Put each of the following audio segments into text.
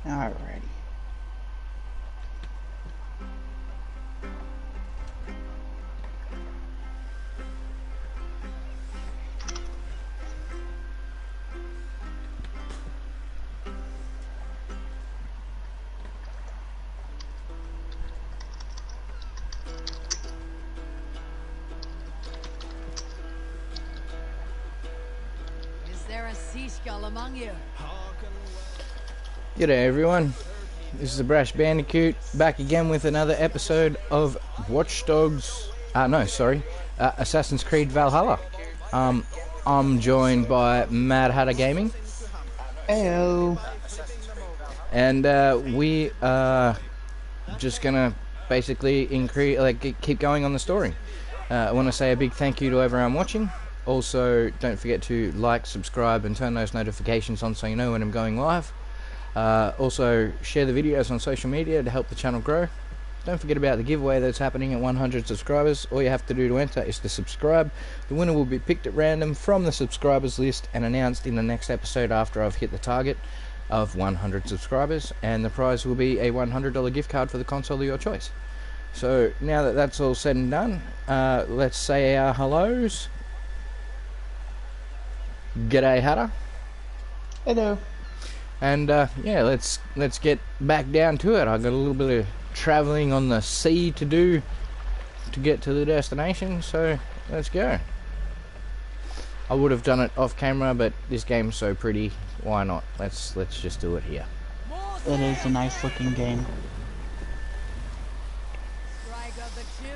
Alrighty. Is there a sea skull among you? G'day everyone, this is the Brash Bandicoot, back again with another episode of Watch Dogs, Assassin's Creed Valhalla. I'm joined by Mad Hatter Gaming. Heyo. And we are just gonna basically keep going on the story. I want to say a big thank you to everyone watching. Also, don't forget to like, subscribe and turn those notifications on so you know when I'm going live. Also, share the videos on social media to help the channel grow. Don't forget about the giveaway that's happening at 100 subscribers. All you have to do to enter is to subscribe. The winner will be picked at random from the subscribers list and announced in the next episode after I've hit the target of 100 subscribers. And the prize will be a $100 gift card for the console of your choice. So, now that that's all said and done, let's say our hellos. G'day, Hatter. Hello. And yeah, let's get back down to it. I've got a little bit of travelling on the sea to do to get to the destination, so let's go. I would have done it off camera, but this game's so pretty, why not? Let's just do it here. It is a nice looking game.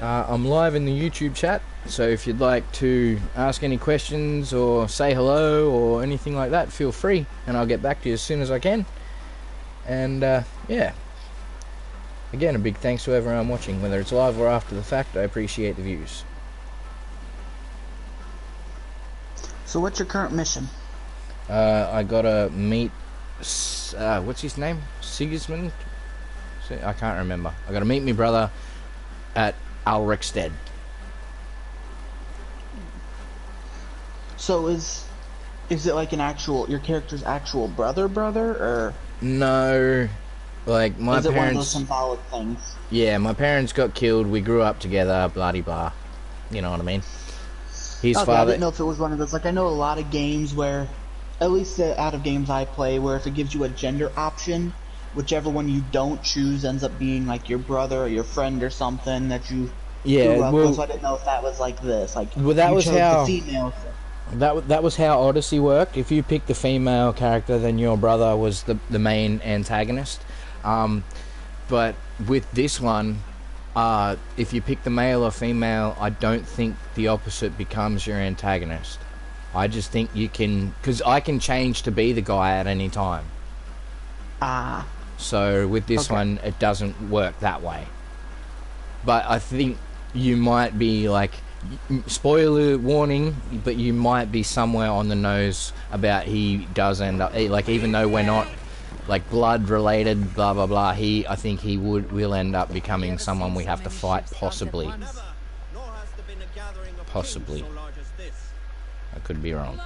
I'm live in the YouTube chat, so if you'd like to ask any questions or say hello or anything like that, feel free, and I'll get back to you as soon as I can. And yeah, again, a big thanks to everyone watching, whether it's live or after the fact. I appreciate the views. So what's your current mission? I gotta meet what's his name? Sigismund? I can't remember. I gotta meet my brother at Alrexstead. So is it like an actual, your character's actual brother, or? No, like my is it parents. One of those symbolic things? Yeah, my parents got killed. We grew up together. Bloody blah. You know what I mean? His Okay, father. I didn't know if it was one of those. Like I know a lot of games where, at least out of games I play, where if it gives you a gender option, whichever one you don't choose ends up being like your brother or your friend or something that you grew up with. So I didn't know if that was like this. Like well, that was how the female. That was how Odyssey worked. If you picked the female character, then your brother was the main antagonist. But with this one, if you pick the male or female, I don't think the opposite becomes your antagonist. I just think you can, because I can change to be the guy at any time. Ah. So with this one, it doesn't work that way. But I think you might be like, spoiler warning, but you might be somewhere on the nose about he does end up, like, even though we're not like blood related, blah blah blah, I think he will end up becoming someone we have to fight, possibly. Possibly. I could be wrong.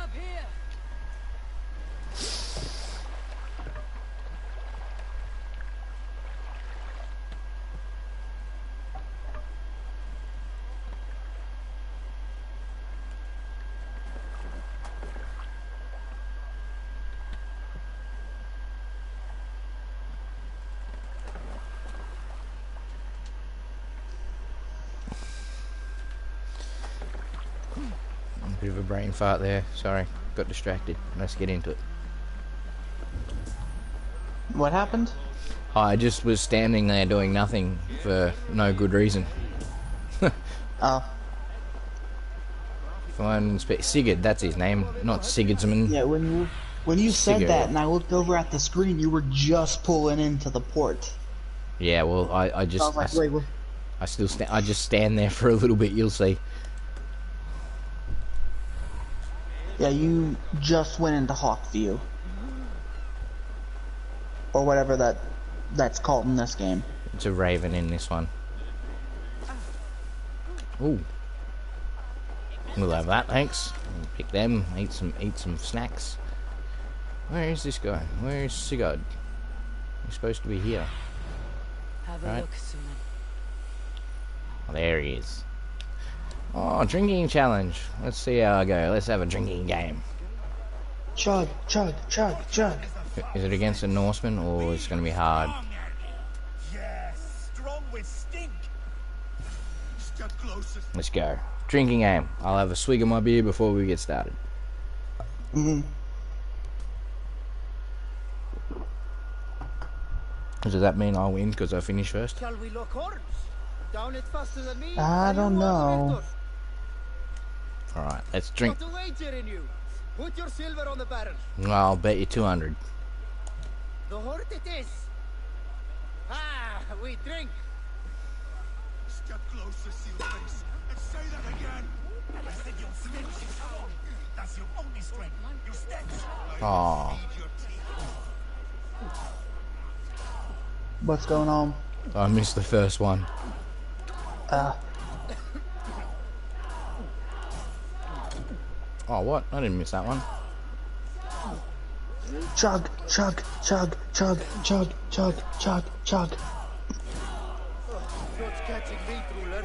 Bit of a brain fart there, sorry, got distracted. Let's get into it. What happened? I just was standing there doing nothing for no good reason. Oh. Sigurd, that's his name, not Sigurdsson. Yeah, when you said that and I looked over at the screen, you were just pulling into the port. Yeah, well, I just, I was like, wait, I just stand there for a little bit, you'll see. Yeah, you just went into Hawk View. Or whatever that's called in this game. It's a raven in this one. Ooh. We'll have that, thanks. Pick them, eat some snacks. Where is this guy? Where is Sigurd? He's supposed to be here. Have Right. a look, Sunan. Oh, there he is. Oh, drinking challenge. Let's see how I go. Let's have a drinking game. Chug, chug, chug, chug. Is it against a Norseman or it's going to be hard? Yes, strong with stink. Step closer. Let's go. Drinking game. I'll have a swig of my beer before we get started. Mm-hmm. Does that mean I'll win because I finish first? Shall we lock horns? Down it faster than me? I don't know. Alright, let's drink. Got a wager in you. Put your silver on the barrel. I'll bet you 200. The hort it is. Ah, we drink. Step closer, seal face, and say that again. I said your stench is strong. That's your only strength. Your stench. Oh, What's going on? I missed the first one. Oh, what? I didn't miss that one. Chug, chug, chug, chug, chug, chug, chug, chug. What's catching me, ruler?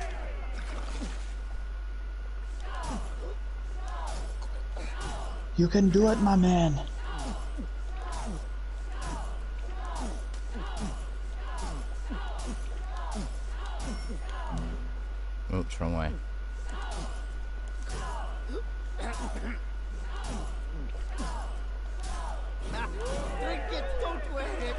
You can do it, my man. Oops, wrong way. Drink it, don't wear it.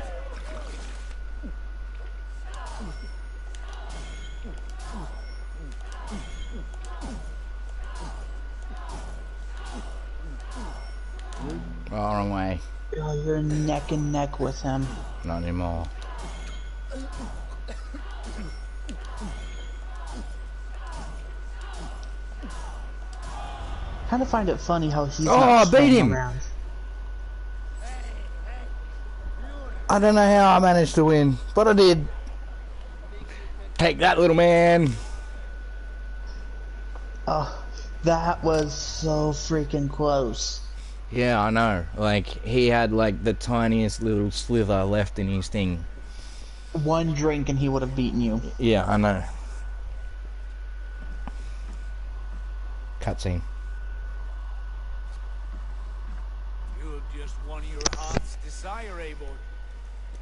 Oh, wrong way. Oh, you're neck and neck with him. Not anymore. Kind of find it funny how he's Oh, not I beat staying him. around. I don't know how I managed to win, but I did. Take that, little man. Oh, that was so freaking close. Yeah, I know. Like, he had, like, the tiniest little slither left in his thing. One drink and he would have beaten you. Yeah, I know. Cutscene. You're just one of your heart's desire, Eivor.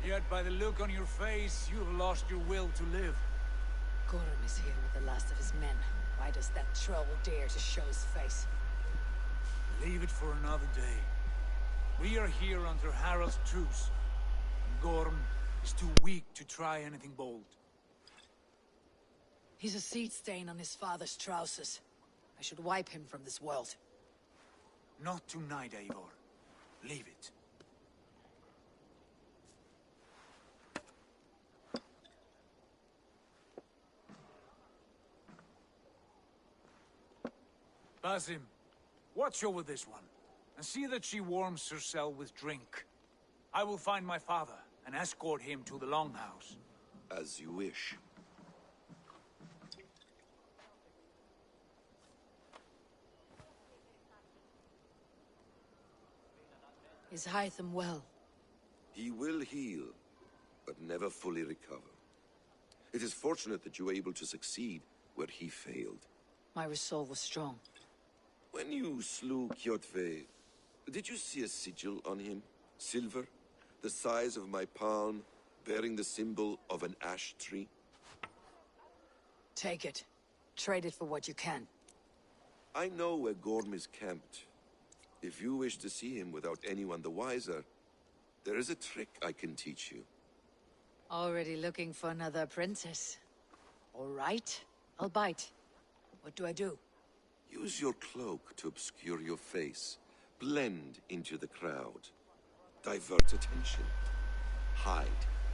Yet by the look on your face, you have lost your will to live. Gorum is here with the last of his men. Why does that troll dare to show his face? Leave it for another day. We are here under Harald's truce. And Gorm is too weak to try anything bold. He's a seed stain on his father's trousers. I should wipe him from this world. Not tonight, Eivor. Leave it. Basim, watch over this one, and see that she warms herself with drink. I will find my father and escort him to the Longhouse. As you wish. Is Hytham well? He will heal, but never fully recover. It is fortunate that you were able to succeed where he failed. My resolve was strong. When you slew Kjotve, did you see a sigil on him? Silver, the size of my palm, bearing the symbol of an ash tree? Take it. Trade it for what you can. I know where Gorm is camped. If you wish to see him without anyone the wiser, there is a trick I can teach you. Already looking for another princess. All right, I'll bite. What do I do? Use your cloak to obscure your face. Blend into the crowd. Divert attention. Hide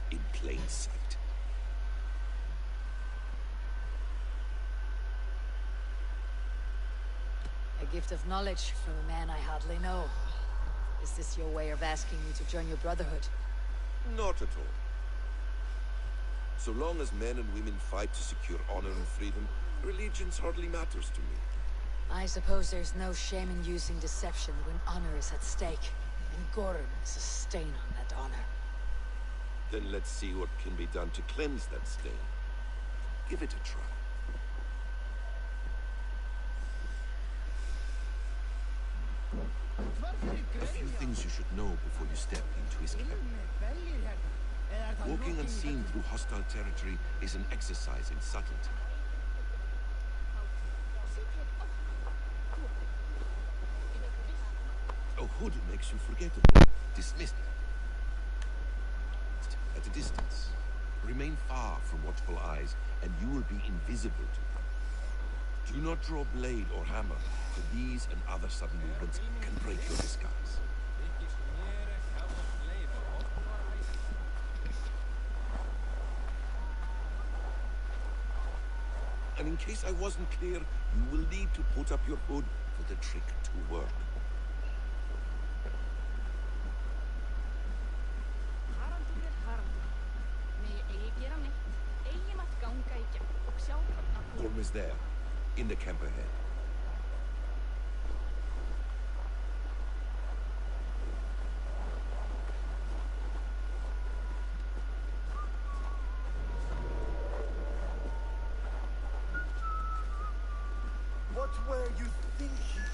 in plain sight. A gift of knowledge from a man I hardly know. Is this your way of asking me to join your brotherhood? Not at all. So long as men and women fight to secure honor and freedom, religions hardly matters to me. I suppose there's no shame in using deception when honor is at stake. And Gorm is a stain on that honor. Then let's see what can be done to cleanse that stain. Give it a try. A few things you should know before you step into his camp. Walking unseen through hostile territory is an exercise in subtlety. A hood makes you forgettable, dismissed. At a distance, remain far from watchful eyes, and you will be invisible to them. Do not draw blade or hammer, for these and other sudden movements can break your disguise. And in case I wasn't clear, you will need to put up your hood for the trick to work. Almost there, in the camp ahead. What were you thinking?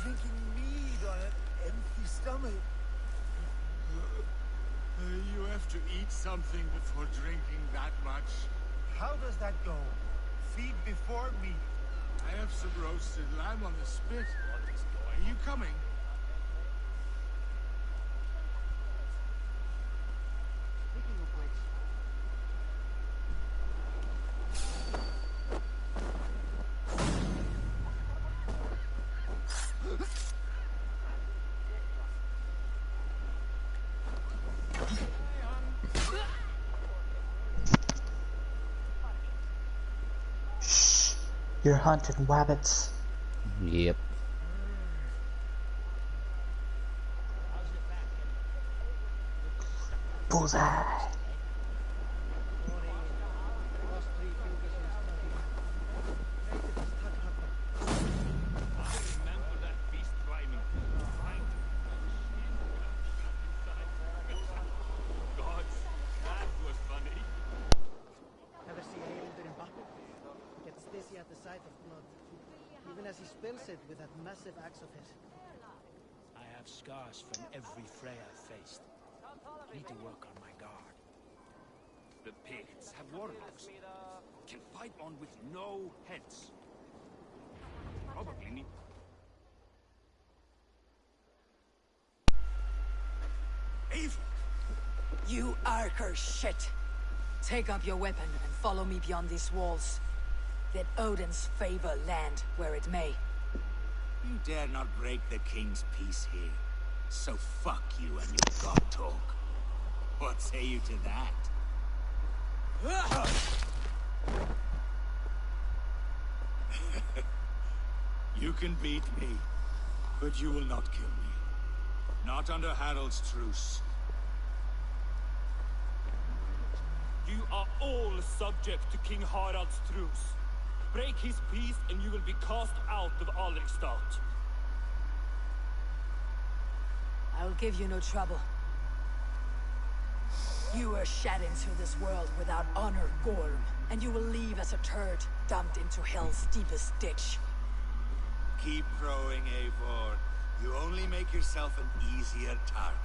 Drinking mead on an empty stomach? You have to eat something before drinking that much. How does that go? Feed before meat. I have some roasted lamb on the spit. Are you coming? Speaking of which, You're hunting wabbits. Yep. Bullseye. Ever see Eyvindur in battle? Gets dizzy at the sight of blood, even as he spills it with that massive axe of his. I have scars from every fray I've faced. Need to work on my guard. The Picts have warlocks. Can fight on with no heads. Probably need... Eivor! you Archer shit! Take up your weapon and follow me beyond these walls. Let Odin's favor land where it may. You dare not break the king's peace here. So fuck you and your god talk. What say you to that? You can beat me, but you will not kill me. Not under Harald's truce. You are all subject to King Harald's truce. Break his peace and you will be cast out of Alrikstad. I'll give you no trouble. You were shed into this world without honor, Gorm, and you will leave as a turd, dumped into hell's deepest ditch. Keep crowing, Eivor. You only make yourself an easier target.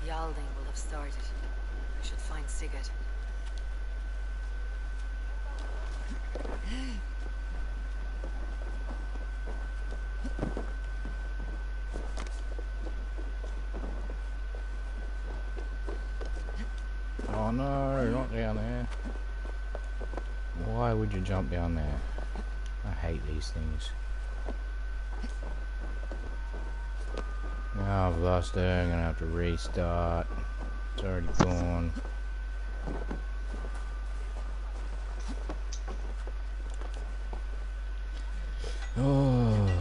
Yalding will have started. We should find Sigurd. Oh no, not down there. Why would you jump down there? I hate these things. Oh, I've lost it. I'm gonna have to restart. It's already gone. Oh.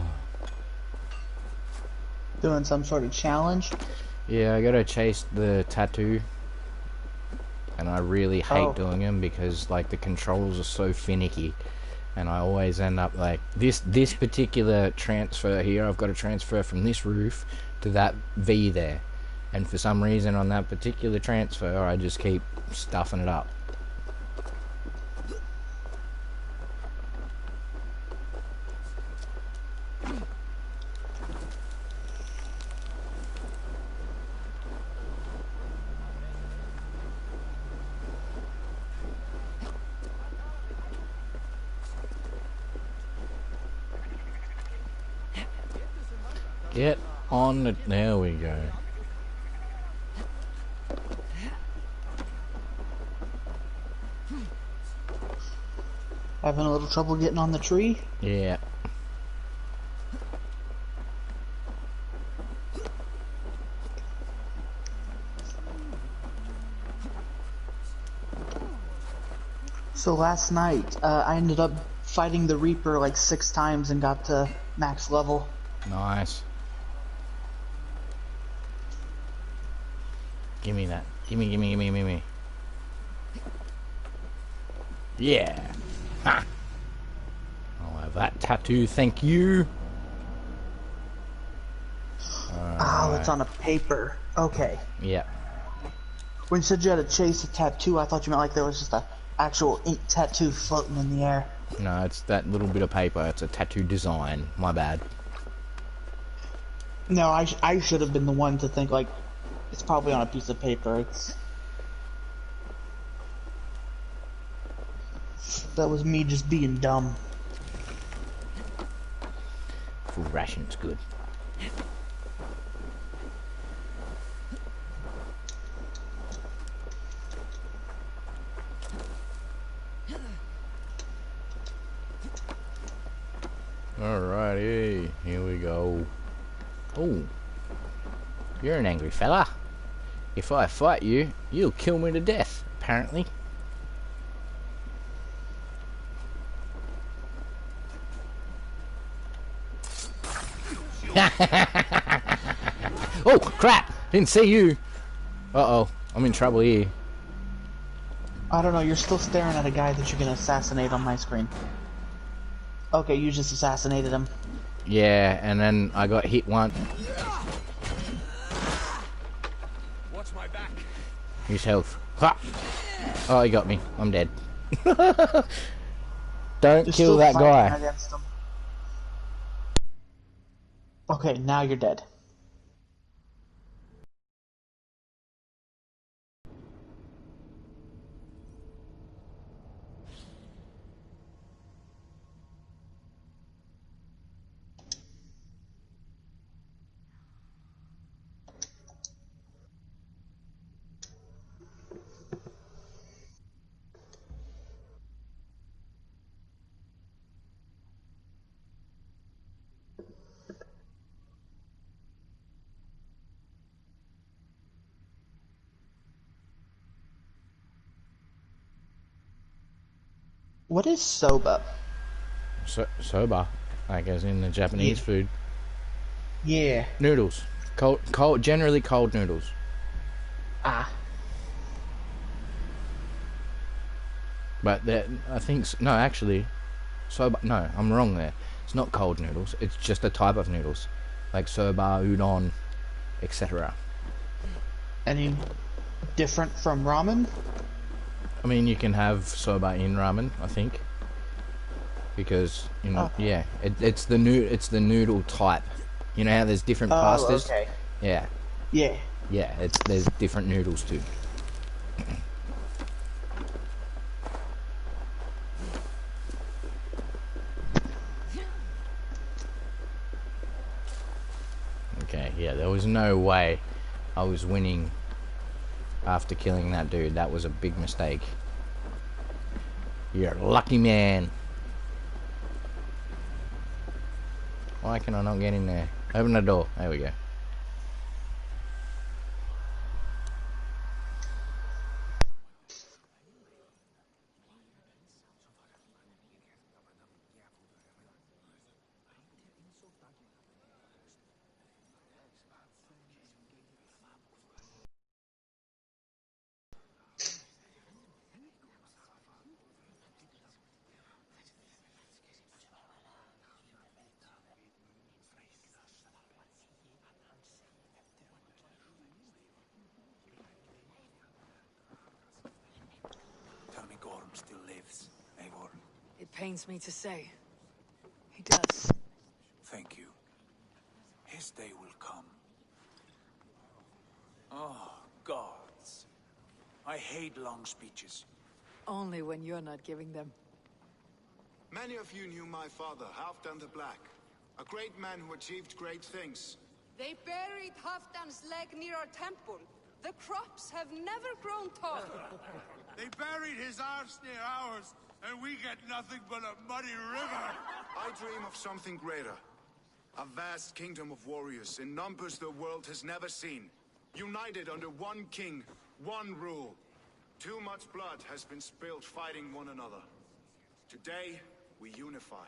Doing some sort of challenge? Yeah, I gotta chase the tattoo. And I really hate doing them because, like, the controls are so finicky. and I always end up like this particular transfer here. I've got to transfer from this roof to that V there, and for some reason on that particular transfer, I just keep stuffing it up. Get on the... There we go. Having a little trouble getting on the tree? Yeah. So last night, I ended up fighting the Reaper like 6 times and got to max level. Nice. Give me that. Gimme. Yeah. Ha. I'll have that tattoo, thank you. Oh, it's on a paper. Okay. Yeah. When you said you had to chase a tattoo, I thought you meant like there was just a actual ink tattoo floating in the air. No, it's that little bit of paper. It's a tattoo design. My bad. No, I should have been the one to think like it's probably on a piece of paper. That was me just being dumb. Food ration's good. Alrighty, here we go. Oh, you're an angry fella. If I fight you, you'll kill me to death, apparently. Oh, crap! Didn't see you. Uh-oh, I'm in trouble here. I don't know, you're still staring at a guy that you can assassinate on my screen. Okay, you just assassinated him. Yeah, and then I got hit once. Watch my back. Use health. Ha! Oh, he got me. I'm dead. Don't You're kill that guy. against him. Okay, now you're dead. What is soba? Soba, like as in the Japanese food. Yeah. Noodles. Cold, generally cold noodles. Ah. But I think, no, actually, soba, no, I'm wrong there. It's not cold noodles, it's just a type of noodles. Like soba, udon, etc. Any different from ramen? I mean, you can have soba in ramen, I think. Because, you know, yeah, it's the noodle type. You know how there's different pastas? Okay. Yeah. Yeah. Yeah, there's different noodles too. Okay, yeah, there was no way I was winning after killing that dude. That was a big mistake. You're a lucky man. Why can I not get in there? Open the door. There we go. still lives, Eivor. It pains me to say. He does. Thank you. His day will come. Oh, gods. I hate long speeches. Only when you're not giving them. Many of you knew my father, Halfdan the Black. A great man who achieved great things. They buried Halfdan's leg near our temple. The crops have never grown tall. They buried his arse near ours, and we get nothing but a muddy river. I dream of something greater. A vast kingdom of warriors in numbers the world has never seen. United under one king, one rule. Too much blood has been spilled fighting one another. Today, we unify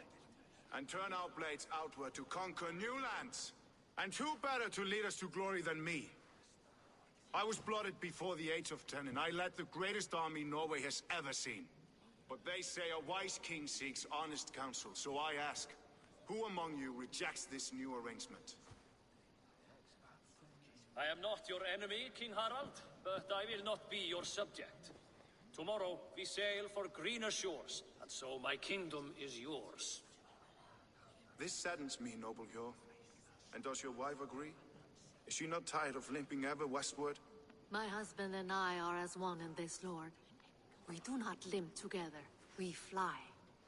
and turn our blades outward to conquer new lands. And who better to lead us to glory than me? I was blooded before the age of 10, and I led the greatest army Norway has ever seen. But they say a wise king seeks honest counsel, so I ask, who among you rejects this new arrangement? I am not your enemy, King Harald, but I will not be your subject. Tomorrow we sail for greener shores, and so my kingdom is yours. This saddens me, noble Hjor. And does your wife agree? Is she not tired of limping ever westward? My husband and I are as one in this, Lord. We do not limp together. We fly.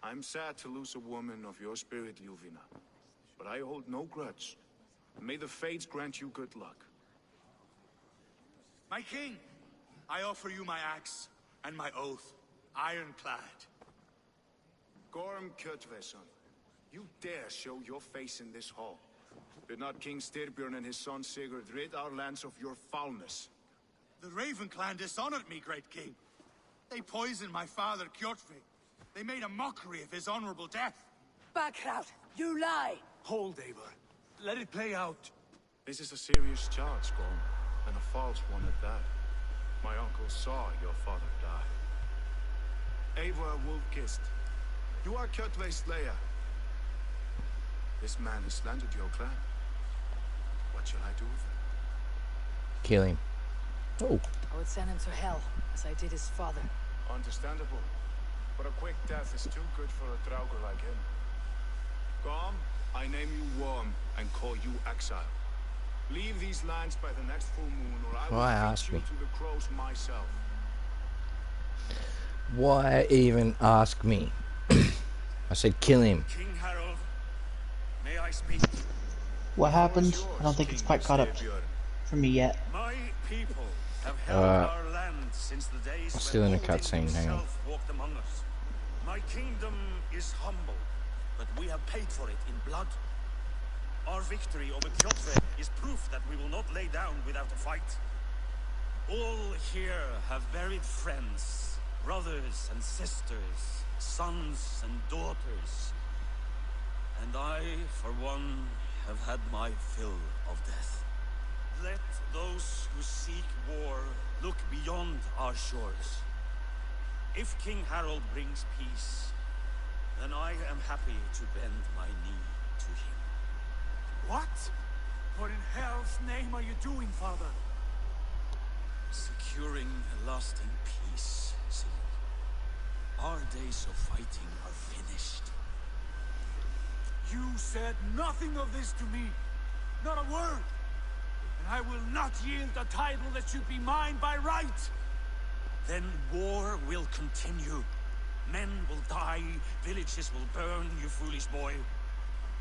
I'm sad to lose a woman of your spirit, Ljuvina. But I hold no grudge. May the fates grant you good luck. My king, I offer you my axe and my oath, ironclad. Gorm Kjotveson, you dare show your face in this hall. Did not King Styrbjörn and his son Sigurd rid our lands of your foulness? The Raven clan dishonored me, great king. They poisoned my father, Kjotve. They made a mockery of his honorable death. Backhout! You lie! Hold, Eivor. Let it play out. This is a serious charge, Gorm, and a false one at that. My uncle saw your father die. Eivor Wolf-Kissed, you are Kjotve's slayer. This man has slandered your clan. What shall I do with him? Kill him. Oh. I would send him to hell, as I did his father. Understandable. But a quick death is too good for a Draugr like him. Gorm, I name you Worm and call you exile. Leave these lands by the next full moon, or I will feed you to the crows myself. Why even ask me? I said kill him. King Harold, may I speak? What happened? I don't think it's quite caught up for me yet. My people have held our land since the days still in a cutscene. Hang on. Walked among us. My kingdom is humble, but we have paid for it in blood. Our victory over Kjotve is proof that we will not lay down without a fight. All here have buried friends, brothers and sisters, sons and daughters. And I, for one, have had my fill of death. Let those who seek war look beyond our shores. If King Harold brings peace, then I am happy to bend my knee to him. What? What in hell's name are you doing, father? Securing a lasting peace, Sigurd. Our days of fighting are finished. You said nothing of this to me. Not a word. And I will not yield a title that should be mine by right. Then war will continue. Men will die, villages will burn, you foolish boy.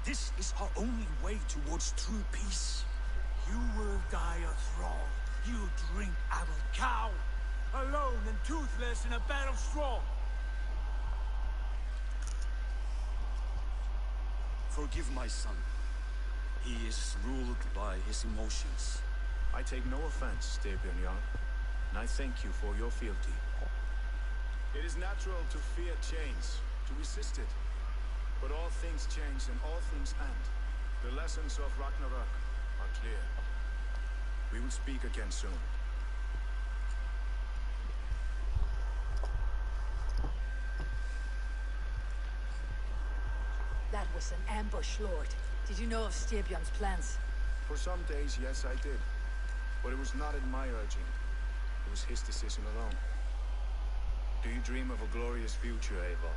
This is our only way towards true peace. You will die a thrall. You drink-addled cow. Alone and toothless in a bed of straw. Forgive my son. He is ruled by his emotions. I take no offense, Styrbjörn Jarl, and I thank you for your fealty. It is natural to fear change, to resist it. But all things change and all things end. The lessons of Ragnarok are clear. We will speak again soon. That was an ambush, Lord. Did you know of Styrbjörn's plans? For some days, yes, I did. But it was not at my urging. It was his decision alone. Do you dream of a glorious future, Eivor?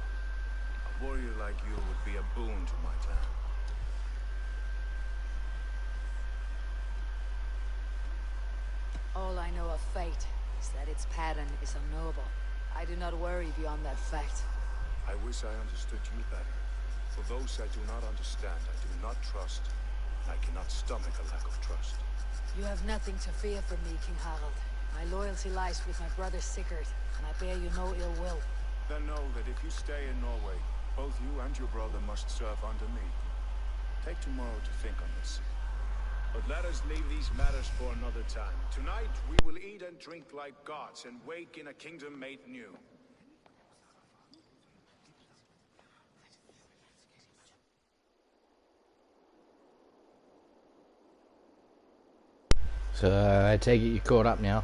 A warrior like you would be a boon to my clan. All I know of fate is that its pattern is unknowable. I do not worry beyond that fact. I wish I understood you better. For those I do not understand, I do not trust. I cannot stomach a lack of trust. You have nothing to fear from me, King Harald. My loyalty lies with my brother Sigurd, and I bear you no ill will. Then know that if you stay in Norway, both you and your brother must serve under me. Take tomorrow to think on this. But let us leave these matters for another time. Tonight, we will eat and drink like gods and wake in a kingdom made new. So I take it you caught up now.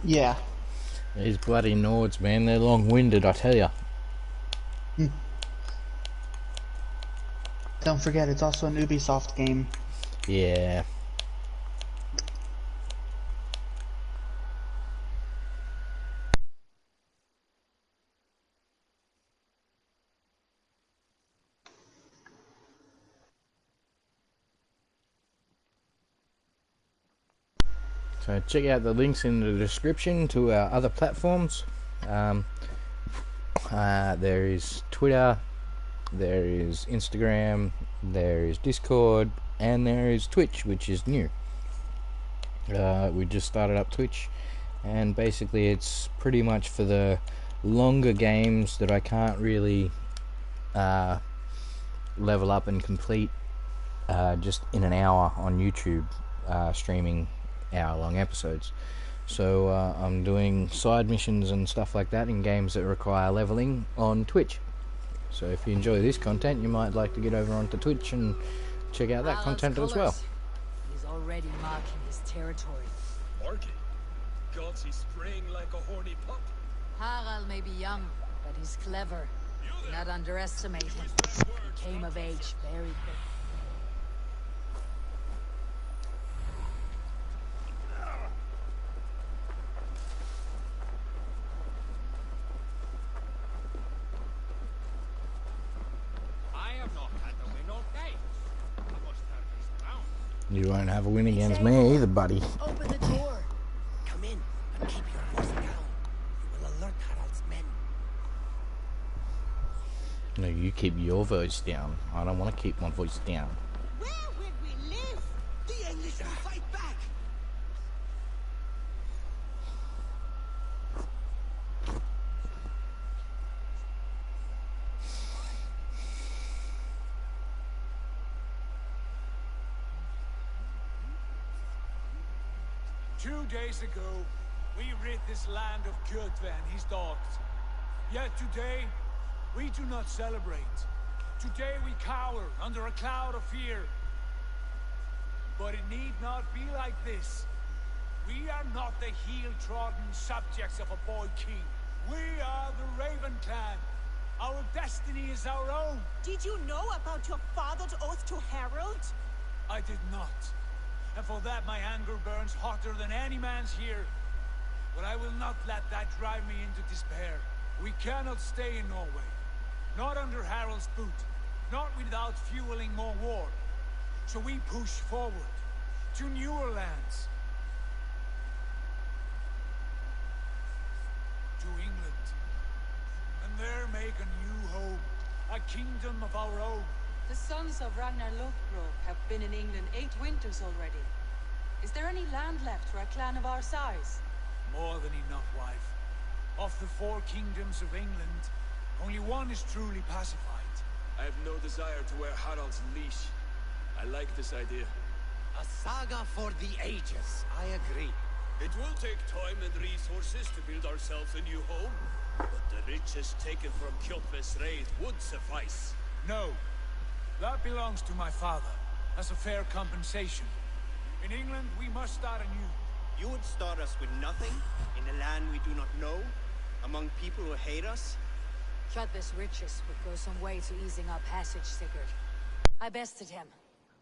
Yeah. These bloody Nords, man, they're long-winded, I tell ya. Don't forget, it's also an Ubisoft game. Yeah. So check out the links in the description to our other platforms. There is Twitter, there is Instagram, there is Discord, and there is Twitch, which is new. We just started up Twitch, and basically it's pretty much for the longer games that I can't really level up and complete just in an hour on YouTube, streaming hour-long episodes. So I'm doing side missions and stuff like that in games that require leveling on Twitch. So if you enjoy this content, you might like to get over onto Twitch and check out that content as well. He's already marking his territory. Marking? Gods, he's spraying like a horny pup. Harald may be young, but he's clever. Do not underestimate him. He came of age very quick. You won't have a win against me either, buddy. Open the door. Come in, but keep your voice down. You will alert Harald's men. No, you keep your voice down. I don't want to keep my voice down. Where will we live? The English will fight back. 2 days ago, we rid this land of Kjotve and his dogs. Yet today, we do not celebrate. Today we cower under a cloud of fear. But it need not be like this. We are not the heel-trodden subjects of a boy king. We are the Raven clan. Our destiny is our own. Did you know about your father's oath to Harold? I did not. And for that my anger burns hotter than any man's here. But I will not let that drive me into despair. We cannot stay in Norway. Not under Harald's boot. Not without fueling more war. So we push forward to newer lands. To England. And there make a new home. A kingdom of our own. The sons of Ragnar Lothbrok have been in England 8 winters already. Is there any land left for a clan of our size? More than enough, wife. Of the 4 kingdoms of England, only one is truly pacified. I have no desire to wear Harald's leash. I like this idea. A saga for the ages. I agree. It will take time and resources to build ourselves a new home. But the riches taken from Kjotve's raid would suffice. No. That belongs to my father, as a fair compensation. In England, we must start anew. You would start us with nothing, in a land we do not know, among people who hate us? Kjotve's riches would go some way to easing our passage, Sigurd. I bested him.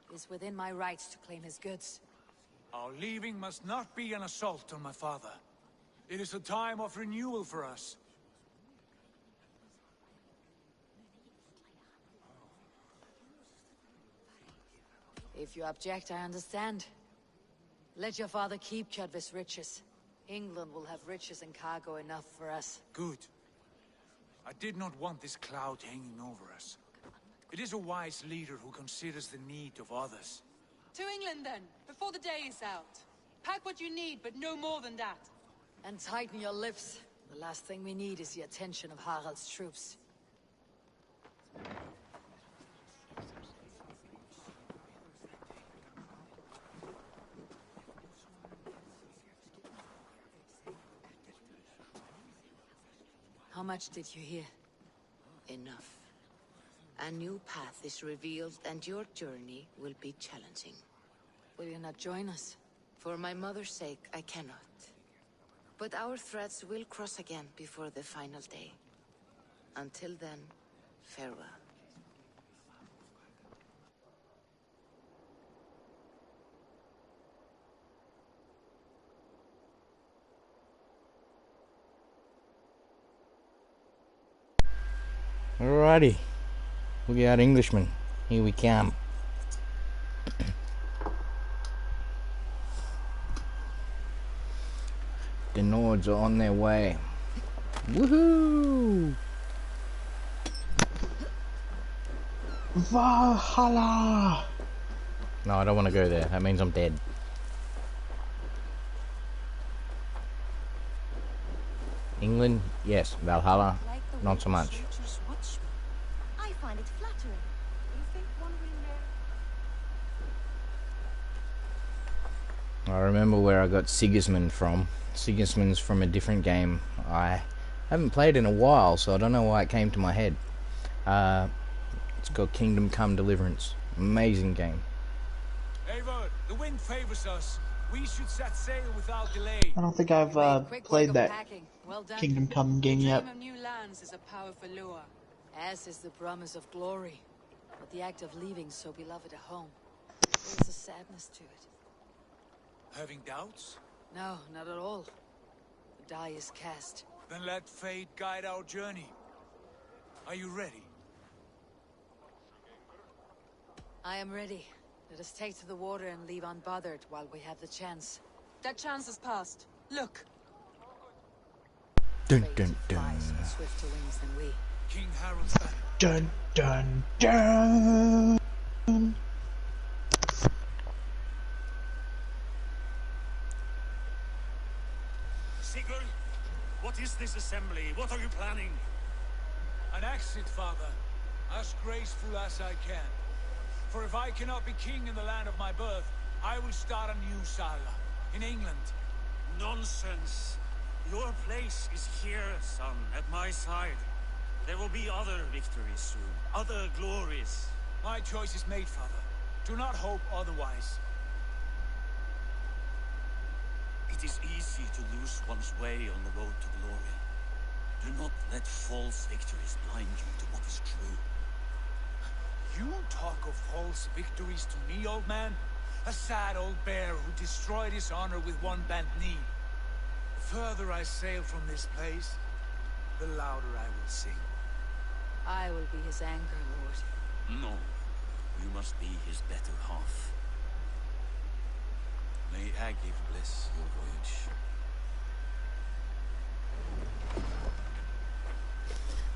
It is within my rights to claim his goods. Our leaving must not be an assault on my father. It is a time of renewal for us. If you object, I understand. Let your father keep Kjotve's riches. England will have riches and cargo enough for us. Good. I did not want this cloud hanging over us. It is a wise leader who considers the need of others. To England, then, before the day is out. Pack what you need, but no more than that. And tighten your lips. The last thing we need is the attention of Harald's troops. How much did you hear? Enough. A new path is revealed, and your journey will be challenging. Will you not join us? For my mother's sake, I cannot. But our threads will cross again before the final day. Until then, farewell. Alrighty. We got Englishmen. Here we come. The Nords are on their way. Woohoo! Valhalla! No, I don't want to go there. That means I'm dead. England, yes. Valhalla, not so much. I find it flattering. You think one will I remember where I got Sigismund from. Sigismund's from a different game. I haven't played in a while, so I don't know why it came to my head. It's called Kingdom Come Deliverance. Amazing game. Eivor, the wind favors us. We should set sail without delay. I don't think I've played that Well done. Kingdom Come game yet. The dream of new lands is a powerful lure. As is the promise of glory. But the act of leaving so beloved a home, there is a sadness to it. Having doubts? No, not at all. The die is cast. Then let fate guide our journey. Are you ready? I am ready. Let us take to the water and leave unbothered while we have the chance. That chance has passed. Look. Dun dun dun. Flies with swifter wings than we. King Harald's banner. Dun dun dun. Sigurd, what is this assembly? What are you planning? An exit, father. As graceful as I can. For if I cannot be king in the land of my birth, I will start a new saga. In England. Nonsense. Your place is here, son, at my side. There will be other victories soon. Other glories. My choice is made, father. Do not hope otherwise. It is easy to lose one's way on the road to glory. Do not let false victories blind you to what is true. You talk of false victories to me, old man? A sad old bear who destroyed his honor with one bent knee. The further I sail from this place, the louder I will sing. I will be his anchor, Lord. No. You must be his better half. May Agif bless your voyage.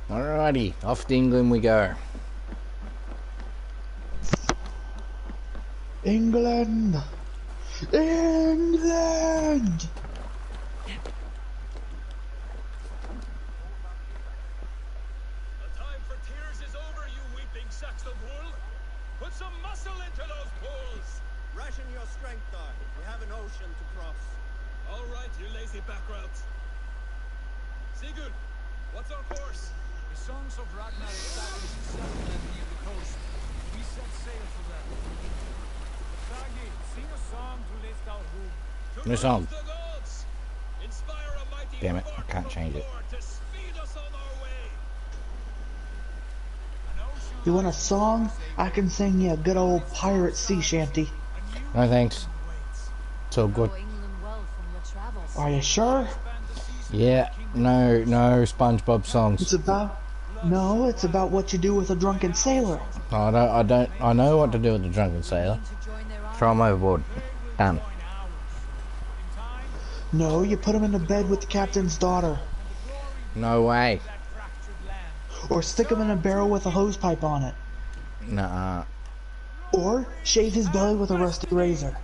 Alrighty, off to England we go. England! England! The time for tears is over, you weeping sacks of wool. Put some muscle into those bulls. Ration your strength, Dar. We have an ocean to cross. All right, you lazy backroutes. Sigurd, what's our course? The sons of Ragnar established a settlement near the coast. We set sail for them. Sagi, sing a song to lift our hoop. No song. The gods! Inspire a mighty Damn it, I can't change it. Lord to speed us on our way. You want a song? I can sing you a good old pirate sea shanty. No thanks. So good. Know England well from your travels. Are you sure? Yeah, no SpongeBob songs. It's about it's about what you do with a drunken sailor. I know what to do with the drunken sailor. Throw him overboard. Done. No, you put him in the bed with the captain's daughter. No way. Or stick him in a barrel with a hose pipe on it. Nah. Or shave his belly with a rusty razor.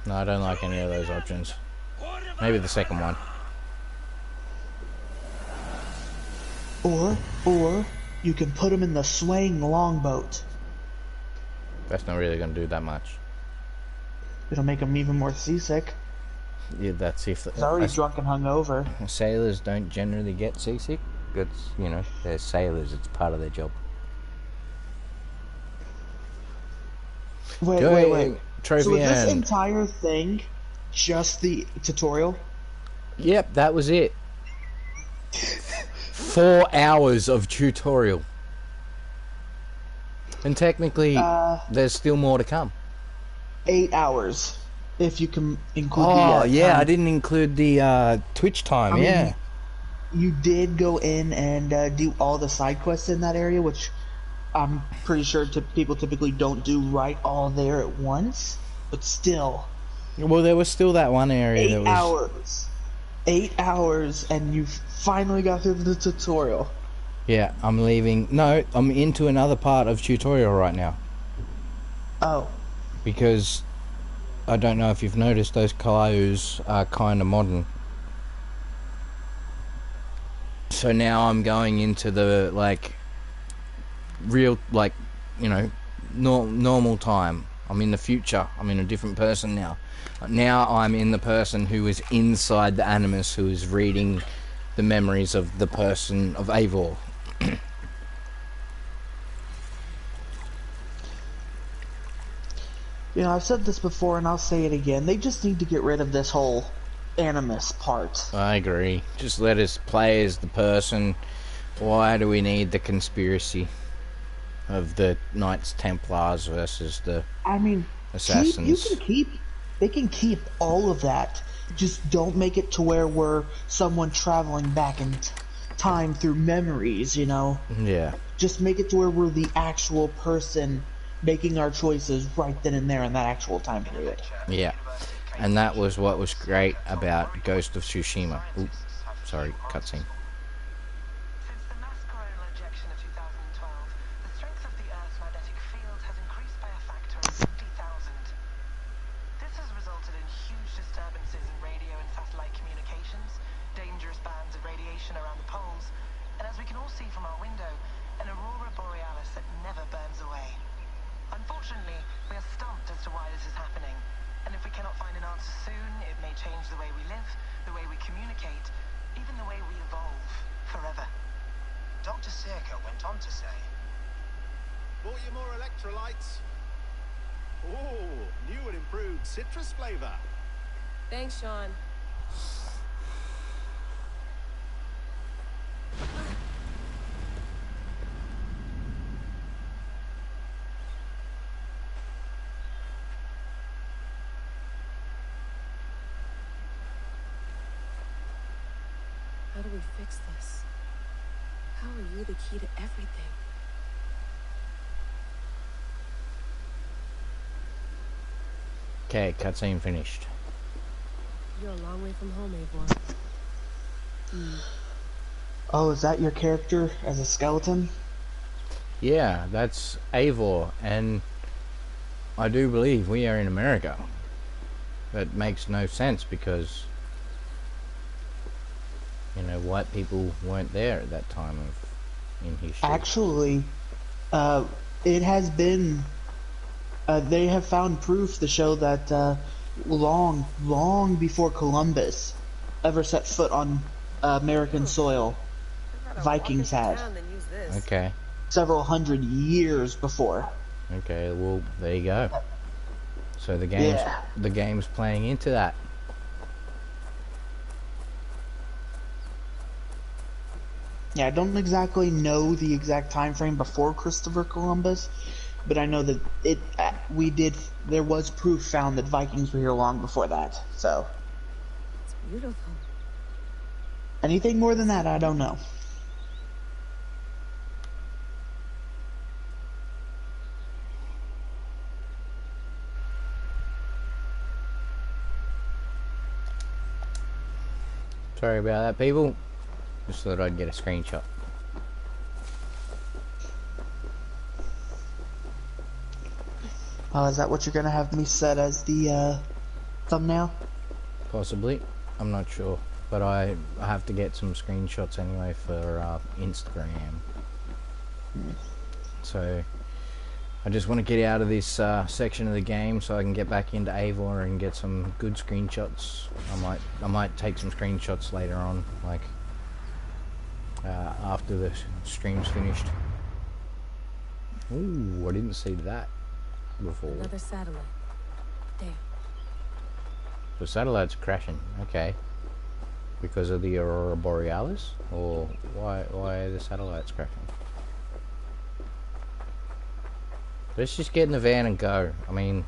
No, I don't like any of those options. Maybe the second one. Or you can put him in the swaying longboat. That's not really going to do that much. It'll make him even more seasick. Yeah, that's if... He's already drunk and hungover. Sailors don't generally get seasick. It's, you know, they're sailors. It's part of their job. Wait. Trophy so was this and... entire thing just the tutorial? Yep, that was it. 4 hours of tutorial. And technically, there's still more to come. 8 hours. If you can include yeah, I didn't include the Twitch time, yeah. You did go in and do all the side quests in that area, which I'm pretty sure people typically don't do right all there at once, but still. Well, there was still that one area that was... 8 hours. 8 hours, and you finally got through the tutorial. Yeah, I'm leaving... No, I'm into another part of tutorial right now. Oh. Because... I don't know if you've noticed, those clothes are kind of modern. So now I'm going into the, like, real, like, you know, normal time. I'm in the future. I'm in a different person now. Now I'm in the person who is inside the Animus, who is reading the memories of the person of Eivor. You know, I've said this before and I'll say it again. They just need to get rid of this whole Animus part. I agree. Just let us play as the person. Why do we need the conspiracy of the Knights Templars versus the assassins? They can keep all of that. Just don't make it to where we're someone traveling back in time through memories, you know? Yeah. Just make it to where we're the actual person making our choices right then and there in that actual time period. Yeah, and that was what was great about Ghost of Tsushima. Ooh, sorry, cutscene. Since the mass coronal ejection of 2012, the strength of the Earth's magnetic field has increased by a factor of 50,000. This has resulted in huge disturbances in radio and satellite communications, dangerous bands of radiation around the poles, and as we can all see from our window, an aurora borealis that never burns away. Unfortunately, we are stumped as to why this is happening, and if we cannot find an answer soon, it may change the way we live, the way we communicate, even the way we evolve forever. Dr. Seika went on to say, Bought you more electrolytes? Oh, new and improved citrus flavor. Thanks, Sean. How do we fix this? How are you the key to everything? Okay, cutscene finished. You're a long way from home, Eivor. Oh, is that your character as a skeleton? Yeah, that's Eivor, and I do believe we are in America. That makes no sense because, you know, white people weren't there at that time in history. Actually, it has been. They have found proof to show that long before Columbus ever set foot on American soil, Vikings had. Okay. Several hundred years before. Okay, well, there you go. So the game's playing into that. Yeah, I don't exactly know the exact time frame before Christopher Columbus, but I know that there was proof found that Vikings were here long before that. So it's beautiful. Anything more than that, I don't know. Sorry about that, people. Just thought I'd get a screenshot. Is that what you're gonna have me set as the thumbnail? Possibly. I'm not sure. But I have to get some screenshots anyway for Instagram. So I just want to get out of this section of the game so I can get back into Eivor and get some good screenshots. I might take some screenshots later on, like after the stream's finished. Ooh, I didn't see that before. Another satellite. There. The satellite's crashing. Okay. Because of the Aurora Borealis, or why are the satellites crashing? Let's just get in the van and go. I mean,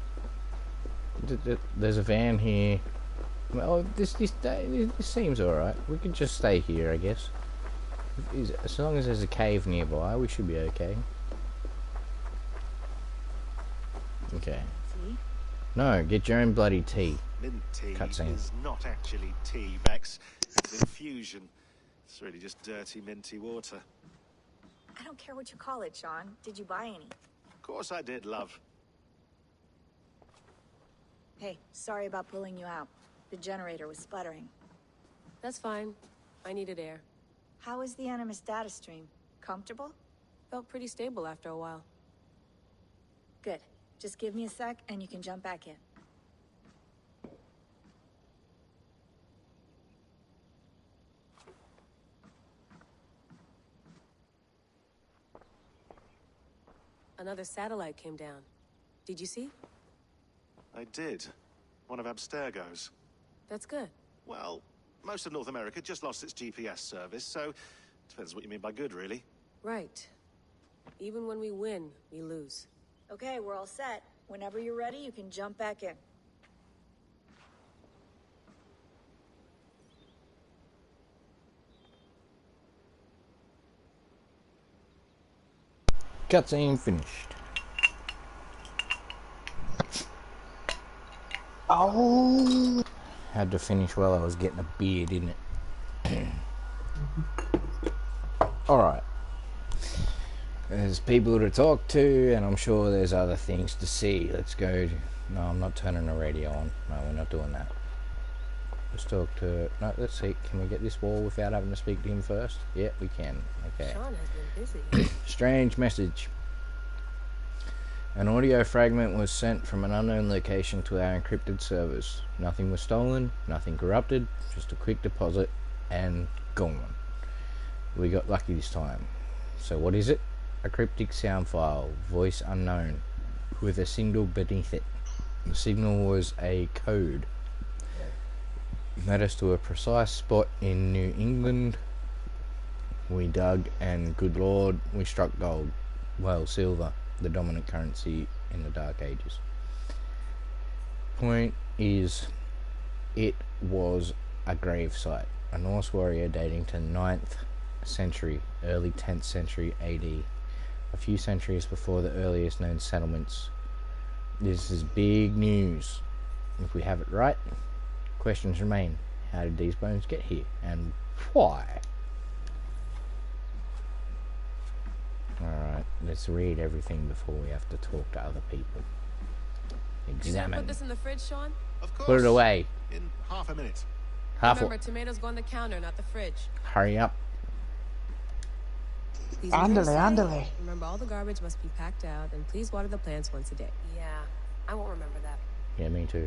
there's a van here. Well, this seems alright. We can just stay here, I guess. As long as there's a cave nearby, we should be okay. Okay. Tea? No, get your own bloody tea. Mint tea Cutscene. is not actually tea, Vex. It's infusion. It's really just dirty, minty water. I don't care what you call it, Sean. Did you buy any? Of course I did, love. Hey, sorry about pulling you out. The generator was sputtering. That's fine. I needed air. How was the Animus data stream? Comfortable? Felt pretty stable after a while. Good. Just give me a sec and you can jump back in. Another satellite came down. Did you see? I did. One of Abstergo's. That's good. Well, most of North America just lost its GPS service, so depends what you mean by good, really. Right. Even when we win, we lose. Okay, we're all set. Whenever you're ready, you can jump back in. Cutscene finished. Oh! Had to finish while I was getting a beer, didn't it? Alright. There's people to talk to, and I'm sure there's other things to see. Let's go. No, I'm not turning the radio on. No, we're not doing that. Let's talk to... No, let's see. Can we get this wall without having to speak to him first? Yeah, we can. Okay. Sean has been busy. Strange message. An audio fragment was sent from an unknown location to our encrypted servers. Nothing was stolen, nothing corrupted, just a quick deposit, and gone. We got lucky this time. So what is it? A cryptic sound file, voice unknown, with a signal beneath it. The signal was a code. Led us to a precise spot in New England. We dug, and good lord, we struck gold. Well, silver, the dominant currency in the Dark Ages. Point is, it was a grave site. A Norse warrior dating to 9th century, early 10th century AD. A few centuries before the earliest known settlements. This is big news. If we have it right, questions remain. How did these bones get here? And why? Alright, let's read everything before we have to talk to other people. You gonna Examine. put this in the fridge, Sean? Of course. Put it away. In half a minute. Remember, tomatoes go on the counter, not the fridge. Hurry up. These are very safe. Ándale. Remember, all the garbage must be packed out, and please water the plants once a day. Yeah, I won't remember that. Yeah, me too.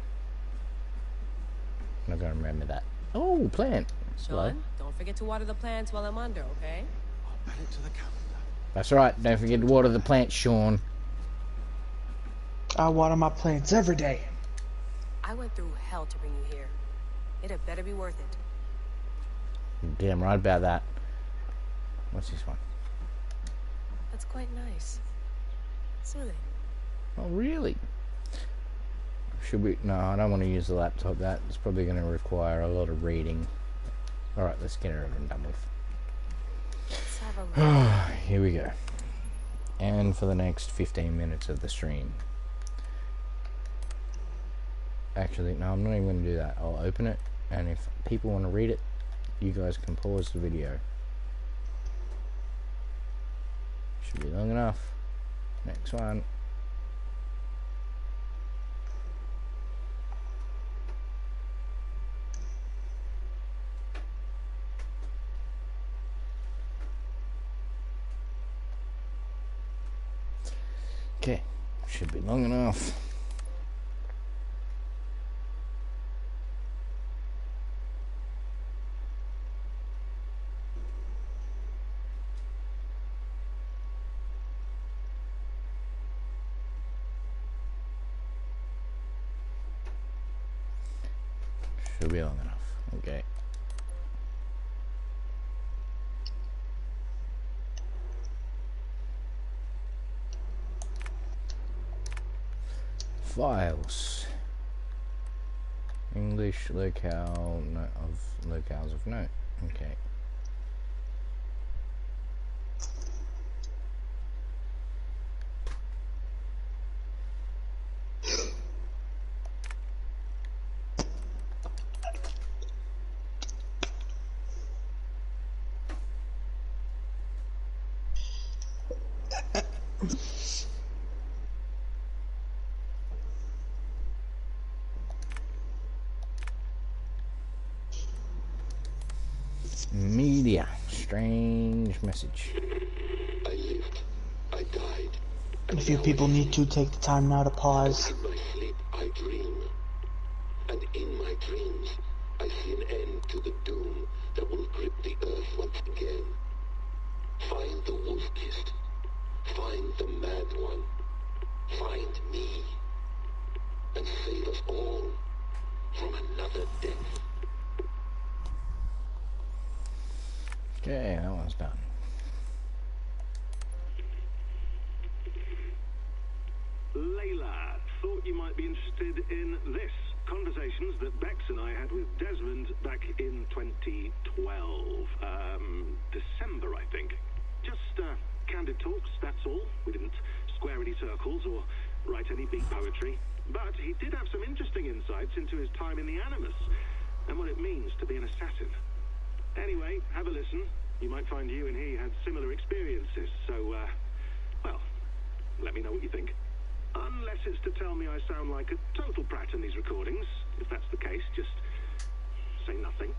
I'm not gonna remember that. Oh, plant. Hello. Sean, don't forget to water the plants while I'm under, okay? I'll add it to the calendar. That's right. Don't forget to water the plants, Sean. I water my plants every day. I went through hell to bring you here. It had better be worth it. You're damn right about that. What's this one? That's quite nice. Soothing. Oh, really? Should we? No, I don't want to use the laptop. That's probably going to require a lot of reading. Alright, let's get it over and done with. Let's have a look. Here we go. And for the next 15 minutes of the stream. Actually, no, I'm not even going to do that. I'll open it, and if people want to read it, you guys can pause the video. Should be long enough. Next one. Okay, should be long enough. Should be long enough. Okay. Files. English locale of locales of note. Okay. Media. Strange message. I lived. I died. A few people need to take the time now to pause. In my sleep, I dream. And in my dreams, I see an end to the doom that will grip the earth once again. Find the wolf-kissed. Find the mad one. Find me. And save us all from another death. Okay, that one's done. Layla, thought you might be interested in this. Conversations that Bex and I had with Desmond back in 2012. December, I think. Just candid talks, that's all. We didn't square any circles or write any big poetry. But he did have some interesting insights into his time in the Animus and what it means to be an assassin. Anyway, have a listen. You might find you and he had similar experiences, so, well, let me know what you think. Unless it's to tell me I sound like a total prat in these recordings. If that's the case, just say nothing.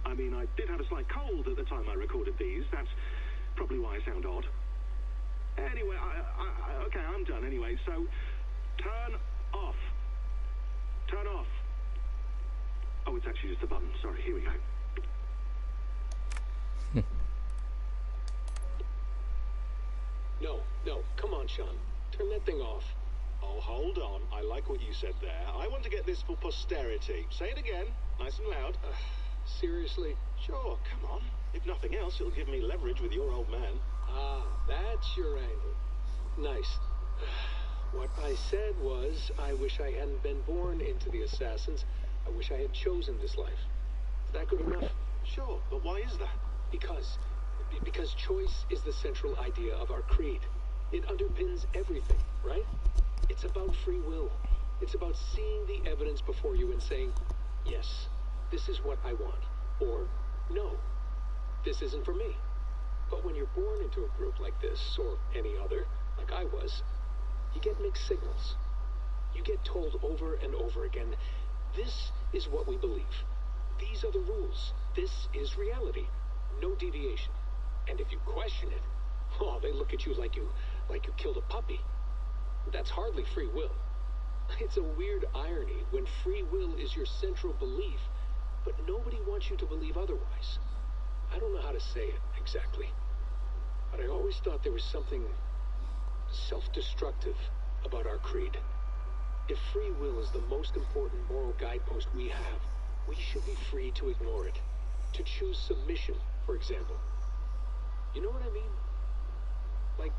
I mean, I did have a slight cold at the time I recorded these. That's probably why I sound odd. Anyway, okay, I'm done anyway, so turn off. Turn off. Oh, it's actually just a button. Sorry, here we go. No, come on, Sean. Turn that thing off. Oh, hold on. I like what you said there. I want to get this for posterity. Say it again, nice and loud. Seriously? Sure, come on. If nothing else, it'll give me leverage with your old man. Ah, that's your angle. Nice. What I said was, I wish I hadn't been born into the Assassins. I wish I had chosen this life. Is that good enough? Sure, but why is that? Because choice is the central idea of our creed. It underpins everything, right? It's about free will. It's about seeing the evidence before you and saying, yes, this is what I want. Or, no, this isn't for me. But when you're born into a group like this, or any other, like I was, you get mixed signals. You get told over and over again, this is what we believe. These are the rules. This is reality. No deviation. And if you question it, oh, they look at you like you killed a puppy. That's hardly free will. It's a weird irony when free will is your central belief, but nobody wants you to believe otherwise. I don't know how to say it exactly, but I always thought there was something self-destructive about our creed. If free will is the most important moral guidepost we have, we should be free to ignore it. To choose submission, for example. You know what I mean? Like,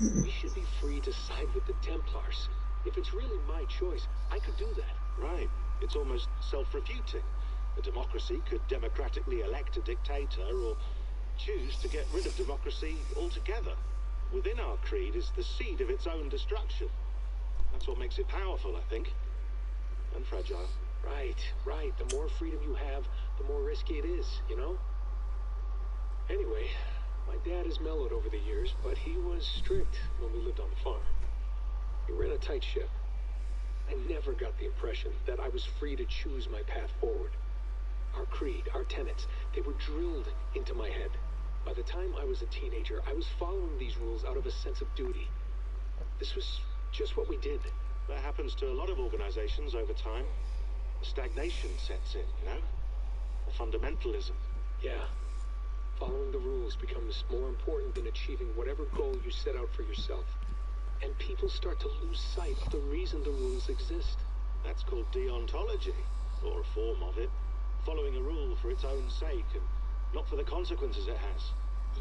we should be free to side with the Templars. If it's really my choice, I could do that. Right. It's almost self-refuting. A democracy could democratically elect a dictator or choose to get rid of democracy altogether. Within our creed is the seed of its own destruction. That's what makes it powerful, I think. And fragile. Right. The more freedom you have, the more risky it is, you know? Anyway, my dad has mellowed over the years, but he was strict when we lived on the farm. He ran a tight ship. I never got the impression that I was free to choose my path forward. Our creed, our tenets, they were drilled into my head. By the time I was a teenager, I was following these rules out of a sense of duty. This was just what we did. That happens to a lot of organizations over time. A stagnation sets in, you know? A fundamentalism. Yeah. Following the rules becomes more important than achieving whatever goal you set out for yourself. And people start to lose sight of the reason the rules exist. That's called deontology, or a form of it. Following a rule for its own sake, and not for the consequences it has.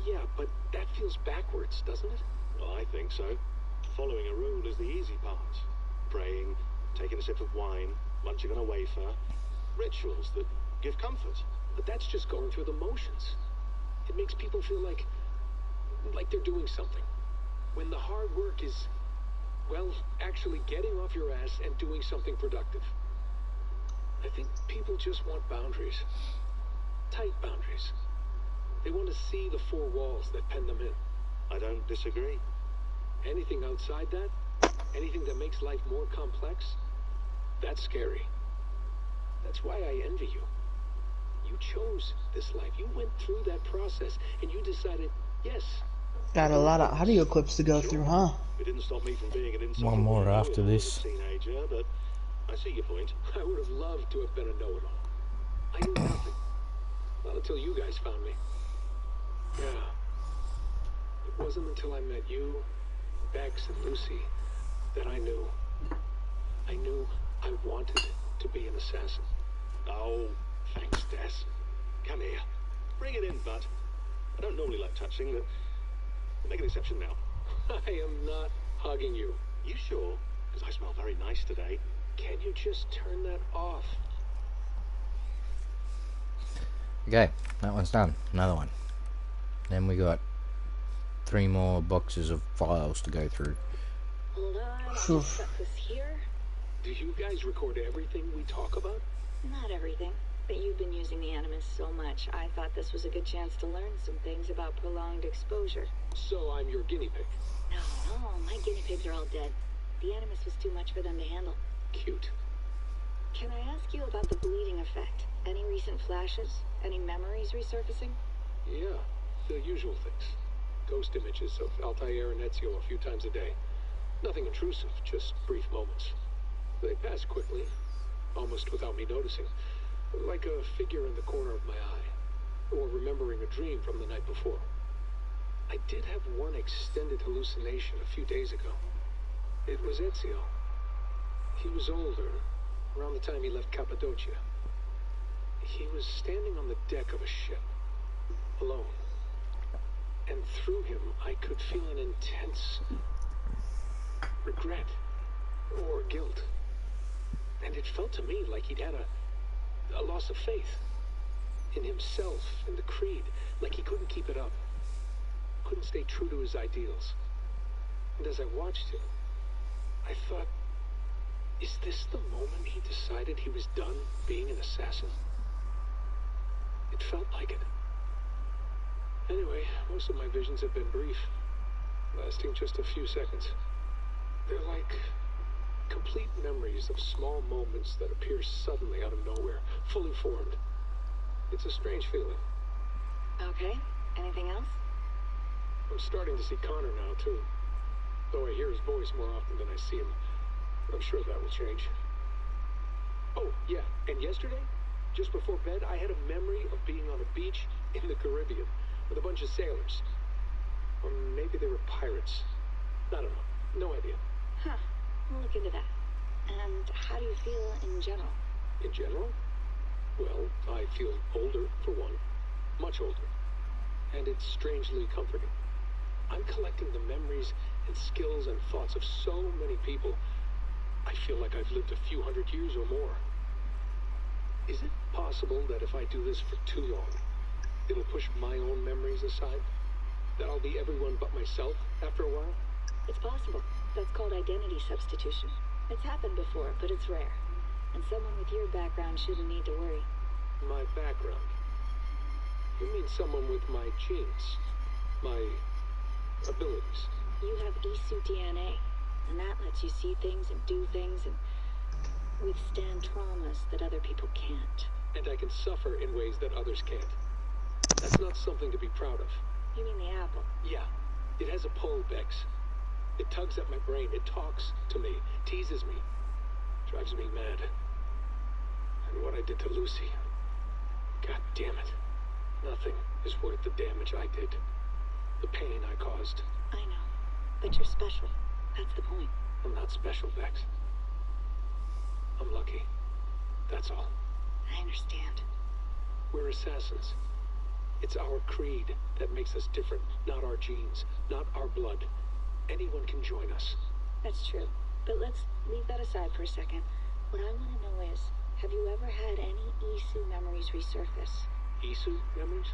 Yeah, but that feels backwards, doesn't it? Well, I think so. Following a rule is the easy part. Praying, taking a sip of wine, munching on a wafer. Rituals that give comfort. But that's just going through the motions. It makes people feel like they're doing something. When the hard work is, well, actually getting off your ass and doing something productive. I think people just want boundaries. Tight boundaries. They want to see the four walls that pen them in. I don't disagree. Anything outside that, anything that makes life more complex, that's scary. That's why I envy you. You chose this life. You went through that process and you decided, yes. Got a lot of audio clips to go through, huh? It didn't stop me from being an insufferable One more after this. teenager, but I see your point. I would have loved to have been a know-it-all. I knew nothing. Not until you guys found me. Yeah. It wasn't until I met you, Bex, and Lucy that I knew. I knew I wanted to be an assassin. Oh, thanks, Des. Come here. Bring it in, bud. I don't normally like touching, but we'll make an exception now. I am not hugging you. You sure? Because I smell very nice today. Can you just turn that off? Okay, that one's done. Another one. Then we got 3 more boxes of files to go through. Hold on, I'll just set this here. Do you guys record everything we talk about? Not everything, but you've been using the Animus so much, I thought this was a good chance to learn some things about prolonged exposure. So I'm your guinea pig? No, my guinea pigs are all dead. The Animus was too much for them to handle. Cute. Can I ask you about the bleeding effect? Any recent flashes? Any memories resurfacing? Yeah, the usual things. Ghost images of Altair and Ezio a few times a day. Nothing intrusive, just brief moments. They pass quickly, almost without me noticing. Like a figure in the corner of my eye. Or remembering a dream from the night before. I did have one extended hallucination a few days ago. It was Ezio. He was older, around the time he left Cappadocia. He was standing on the deck of a ship, alone. And through him, I could feel an intense regret or guilt. And it felt to me like he'd had a loss of faith in himself, in the creed, like he couldn't keep it up, couldn't stay true to his ideals. And as I watched him, I thought, is this the moment he decided he was done being an assassin? It felt like it. Anyway, most of my visions have been brief, lasting just a few seconds. They're like complete memories of small moments that appear suddenly out of nowhere, fully formed. It's a strange feeling. Okay, anything else? I'm starting to see Connor now, too. Though I hear his voice more often than I see him. I'm sure that will change. Oh, yeah, and yesterday, just before bed, I had a memory of being on a beach in the Caribbean with a bunch of sailors. Or maybe they were pirates. I don't know. No idea. Huh. We'll look into that. And how do you feel in general? In general? Well, I feel older, for one. Much older. And it's strangely comforting. I'm collecting the memories and skills and thoughts of so many people. I feel like I've lived a few hundred years or more. Is it possible that if I do this for too long, it'll push my own memories aside? That I'll be everyone but myself after a while? It's possible. That's called identity substitution. It's happened before, but it's rare. And someone with your background shouldn't need to worry. My background? You mean someone with my genes? My abilities? You have Isu DNA, and that lets you see things and do things and withstand traumas that other people can't. And I can suffer in ways that others can't. That's not something to be proud of. You mean the apple? Yeah. It has a pull, Bex. It tugs at my brain. It talks to me. Teases me. Drives me mad. And what I did to Lucy. God damn it. Nothing is worth the damage I did. The pain I caused. I know. But you're special. That's the point. I'm not special, Bex. I'm lucky. That's all. I understand. We're assassins. It's our creed that makes us different, not our genes, not our blood. Anyone can join us. That's true. But let's leave that aside for a second. What I want to know is, have you ever had any Isu memories resurface? Isu memories?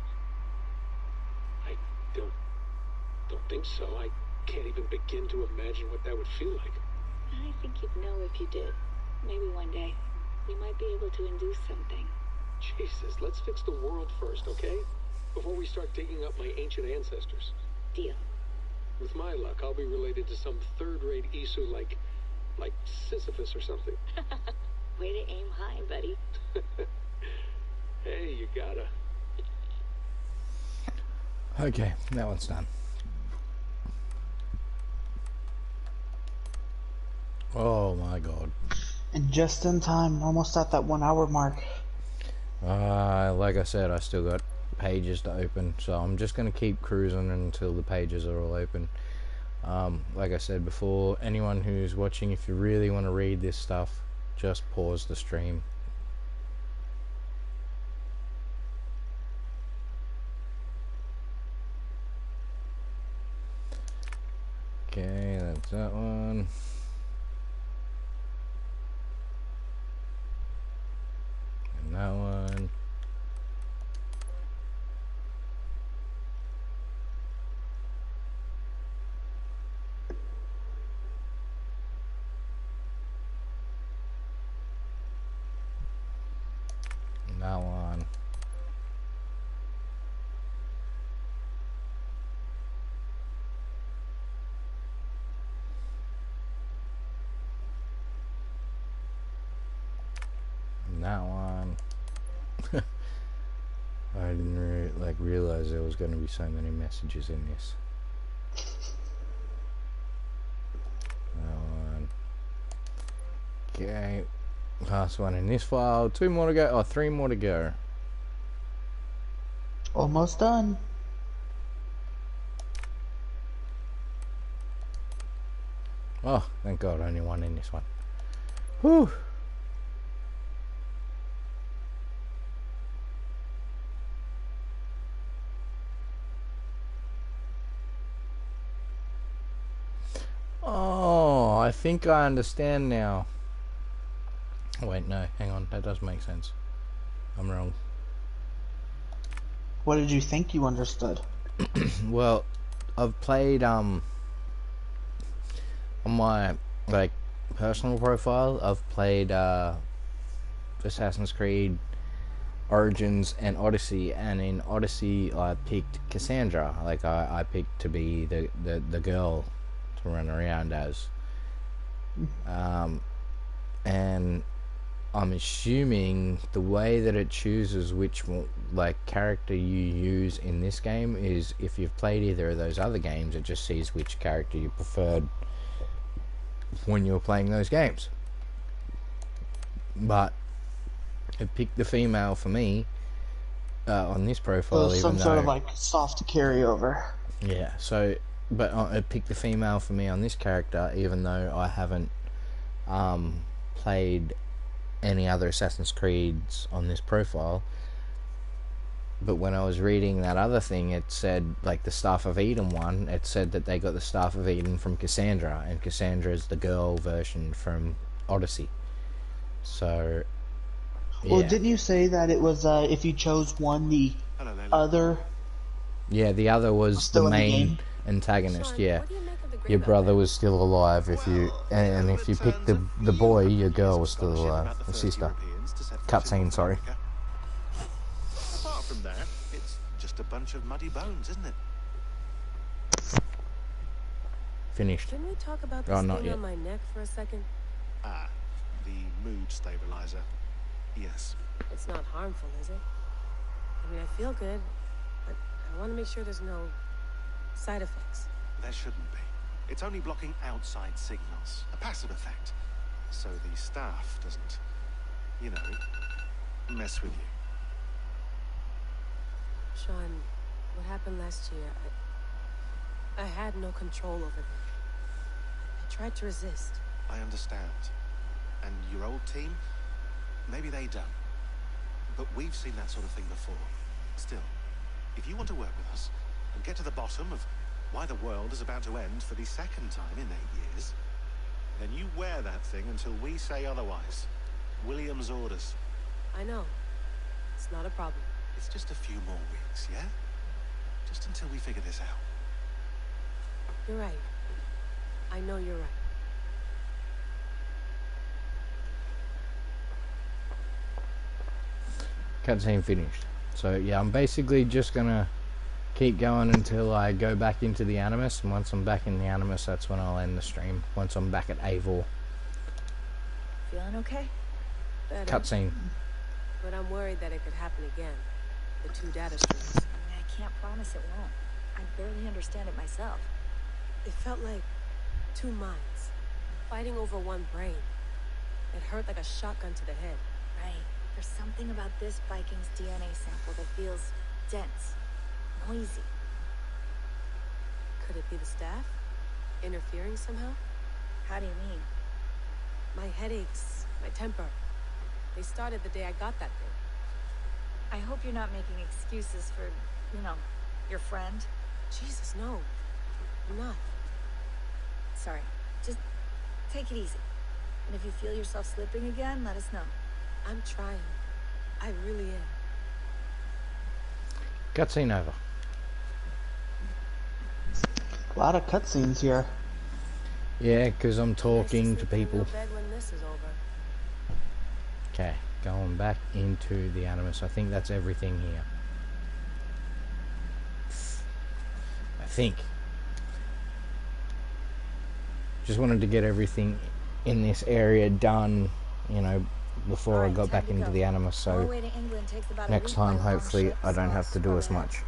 I don't think so. I can't even begin to imagine what that would feel like. I think you'd know if you did. Maybe one day. We might be able to induce something. Jesus, let's fix the world first, okay? Before we start digging up my ancient ancestors. Deal. With my luck, I'll be related to some third-rate Isu like Sisyphus or something. Way to aim high, buddy. Hey, you gotta. Okay, that one's done. Oh my god. And just in time, almost at that 1 hour mark. Like I said, I still got pages to open, so I'm just going to keep cruising until the pages are all open. Like I said before, anyone who's watching, if you really want to read this stuff, just pause the stream. Okay, that's that one. And that one. And that one. And that one. I didn't realize there was going to be so many messages in this. That one. Okay. Last one in this file. 2 more to go. Oh, 3 more to go. Almost done. Oh, thank God, only one in this one. Whew. Oh, I think I understand now. Wait, no, hang on, that does make sense. I'm wrong. What did you think you understood? Well, I've played on my personal profile, I've played Assassin's Creed Origins and Odyssey, and in Odyssey I picked Cassandra. I picked to be the girl to run around as. And I'm assuming the way that it chooses which character you use in this game is if you've played either of those other games, it just sees which character you preferred when you were playing those games. But it picked the female for me on this profile. So some sort of soft carryover. Yeah, so but it picked the female for me on this character, even though I haven't played any other Assassin's Creeds on this profile. But when I was reading that other thing, it said, the Staff of Eden one, it said that they got the Staff of Eden from Cassandra, and Cassandra is the girl version from Odyssey. So Well, Yeah. didn't you say that it was if you chose one, the other? Yeah, the other was the Still in the main game? antagonist. Yeah, your brother was still alive if you, and if you picked the boy, your girl was still alive. The sister. Cutscene, sorry. Apart from that, it's just a bunch of muddy bones, isn't it? Finished. Can we talk about this Oh, not thing yet. on my neck for a second? Ah, the mood stabilizer. Yes. It's not harmful, is it? I mean, I feel good, but I want to make sure there's no side effects. There shouldn't be. It's only blocking outside signals. A passive effect. So the staff doesn't, you know, mess with you. Sean, what happened last year, I had no control over them. I tried to resist. I understand. And your old team, maybe they don't. But we've seen that sort of thing before. Still, if you want to work with us and get to the bottom of why the world is about to end for the second time in 8 years, then you wear that thing until we say otherwise. William's orders. I know. It's not a problem. It's just a few more weeks, yeah? Just until we figure this out. You're right. I know you're right. Cutscene finished. So yeah, I'm basically just gonna keep going until I go back into the Animus, and once I'm back in the Animus, that's when I'll end the stream. Once I'm back at Avor. Feeling okay? Better. Cutscene. But I'm worried that it could happen again. The two data streams. I mean, I can't promise it won't. I barely understand it myself. It felt like two minds, fighting over one brain. It hurt like a shotgun to the head. Right. There's something about this Viking's DNA sample that feels dense, noisy. Could it be the staff? Interfering somehow? How do you mean? My headaches, my temper. They started the day I got that thing. I hope you're not making excuses for, you know, your friend. Jesus, no. I'm not. Sorry. Just take it easy. And if you feel yourself slipping again, let us know. I'm trying. I really am. Cutscene over. A lot of cutscenes here. Yeah, because I'm talking to people. Bed when this is over. Okay, going back into the Animus. I think that's everything here. I think. Just wanted to get everything in this area done, you know, before I got back into the Animus, so next time hopefully I don't have to do as much.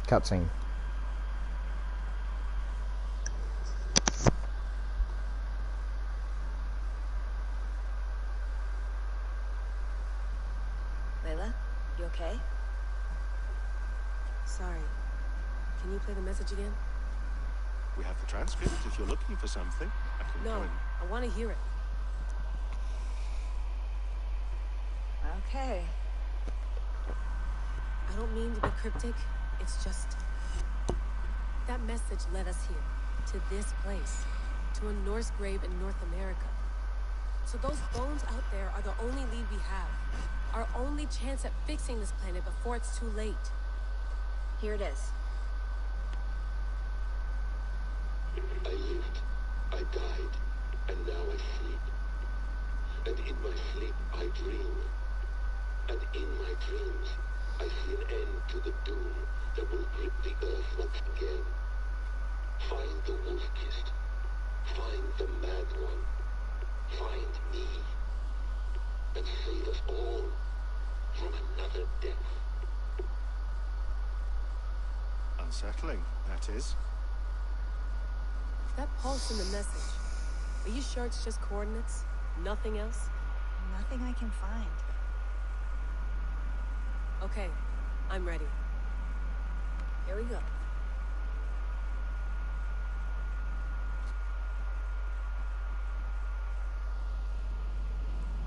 Cutscene. Layla, you okay? Sorry. Can you play the message again? We have the transcript if you're looking for something. I can go No, in. I want to hear it. Okay. I don't mean to be cryptic. It's just... that message led us here. To this place. To a Norse grave in North America. So those bones out there are the only lead we have. Our only chance at fixing this planet before it's too late. Here it is. I lived, I died, and now I sleep. And in my sleep I dream. And in my dreams, I see an end to the doom that will grip the earth once again. Find the wolf-kissed. Find the mad one. Find me. And save us all from another death. Unsettling, that is. That pulse in the message. Are you sure it's just coordinates? Nothing else? Nothing I can find. Okay, I'm ready. Here we go.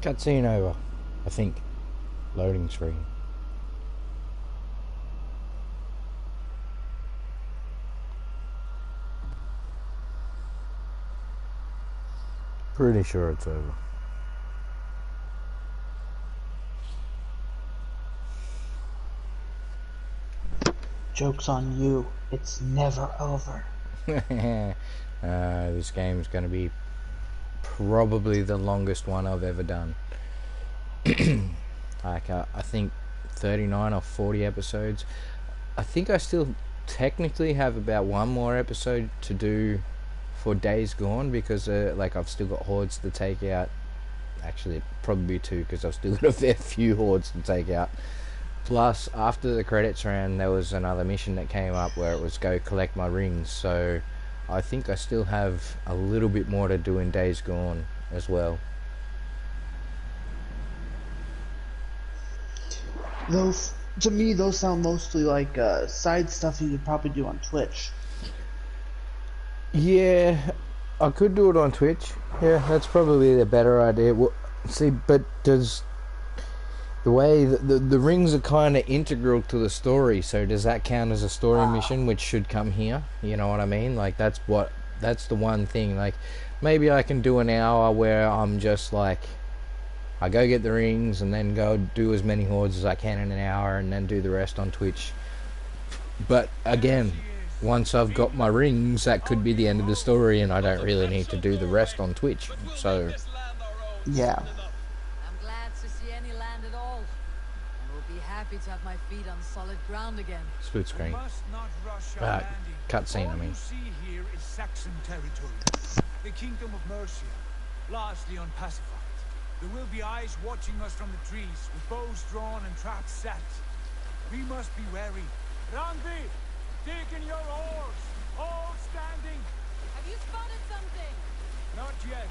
Cutscene over, I think. Loading screen. Pretty sure it's over. Joke's on you. It's never over. This game's going to be probably the longest one I've ever done. Like, I think 39 or 40 episodes. I think I still technically have about one more episode to do for Days Gone, because like, I've still got hordes to take out. Actually, it'd probably be two, because I've still got a fair few hordes to take out. Plus, after the credits ran, there was another mission that came up where it was go collect my rings. So I think I still have a little bit more to do in Days Gone as well. Those, to me, those sound mostly like side stuff you could probably do on Twitch. Yeah, I could do it on Twitch. Yeah, that's probably the better idea. Well, see, but does the way the rings are kind of integral to the story, so does that count as a story mission, which should come here? You know what I mean? Like, that's the one thing. Like, maybe I can do an hour where I'm just like, I go get the rings and then go do as many hordes as I can in an hour, and then do the rest on Twitch. But again, once I've got my rings, that could be the end of the story, and I don't really need to do the rest on Twitch. So yeah. I'm glad to see any land at all. I will be happy to have my feet on solid ground again. split screen. Must not rush our landing. Cutscene, I All mean. you see here is Saxon territory, the Kingdom of Mercia, largely unpacified. There will be eyes watching us from the trees, with bows drawn and traps set. We must be wary. Randvi, dig in your oars, all standing. Have you spotted something? Not yet.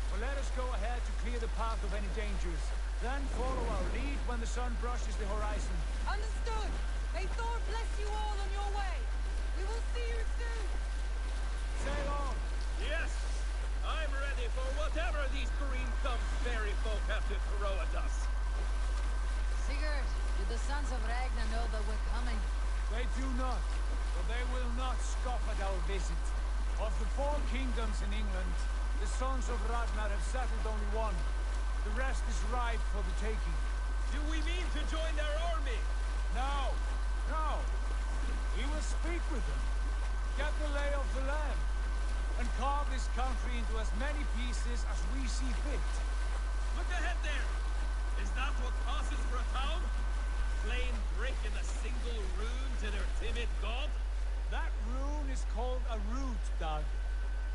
But let us go ahead to clear the path of any dangers. Then follow our lead when the sun brushes the horizon. Understood. May Thor bless you all on your way. We will see you soon. Sail on. Yes, I'm ready for whatever these green-thumbed fairy folk have to throw at us. Sigurd, do the sons of Ragnar know that we're coming? They do not, but they will not scoff at our visit. Of the 4 kingdoms in England, the sons of Ragnar have settled only one. The rest is ripe for the taking. Do we mean to join their army? No, no. We will speak with them, get the lay of the land, and carve this country into as many pieces as we see fit. Look ahead there! Is that what passes for a town? Plain brick in a single rune to their timid god? That rune is called a root, Doug.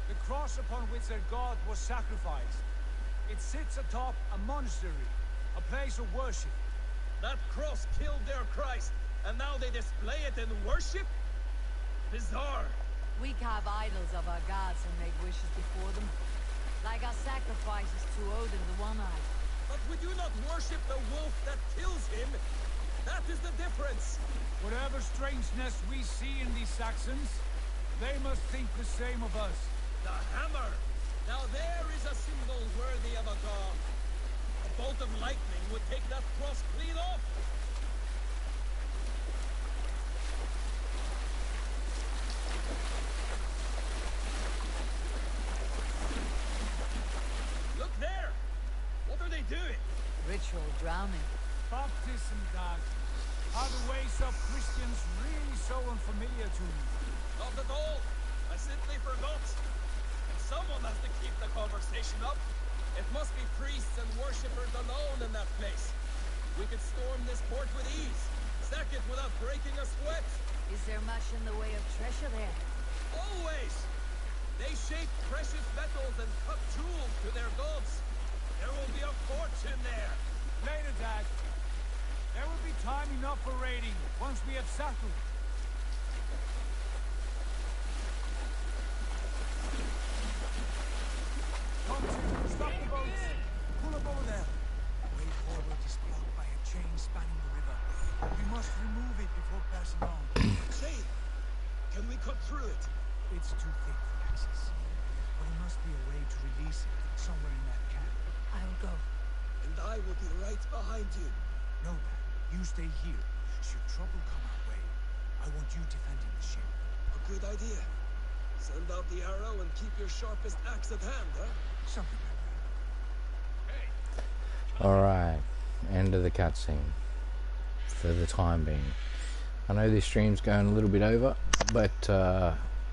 The cross upon which their god was sacrificed. It sits atop a monastery, a place of worship. That cross killed their Christ, and now they display it in worship? Bizarre. We carve idols of our gods and make wishes before them. Like our sacrifices to Odin the One-Eyed. But would you not worship the wolf that kills him? That is the difference. Whatever strangeness we see in these Saxons, they must think the same of us. The hammer! Now there is a symbol worthy of a god. A bolt of lightning would take that cross clean off. Look there! What are they doing? Ritual drowning. Baptism, Doug. Are the ways of Christians really so unfamiliar to me? Not at all. I simply forgot. And someone has to keep the conversation up. It must be priests and worshippers alone in that place. We could storm this port with ease. Sack it without breaking a sweat. Is there much in the way of treasure there? Always! They shape precious metals and cut jewels to their gods. There will be a fortune there. Later, Dad. There will be time enough for raiding once we have settled. Come, stop the boats. Pull up over there. Way forward is blocked by a chain spanning the river. We must remove it before passing on. Chain? Can we cut through it? It's too thick for access. But there must be a way to release it somewhere in that camp. I'll go. And I will be right behind you. No, Dad. You stay here. Should trouble come our way, I want you defending the ship. A good idea. Send out the arrow and keep your sharpest axe at hand, huh? Something like that. Alright, end of the cutscene. For the time being. I know this stream's going a little bit over, but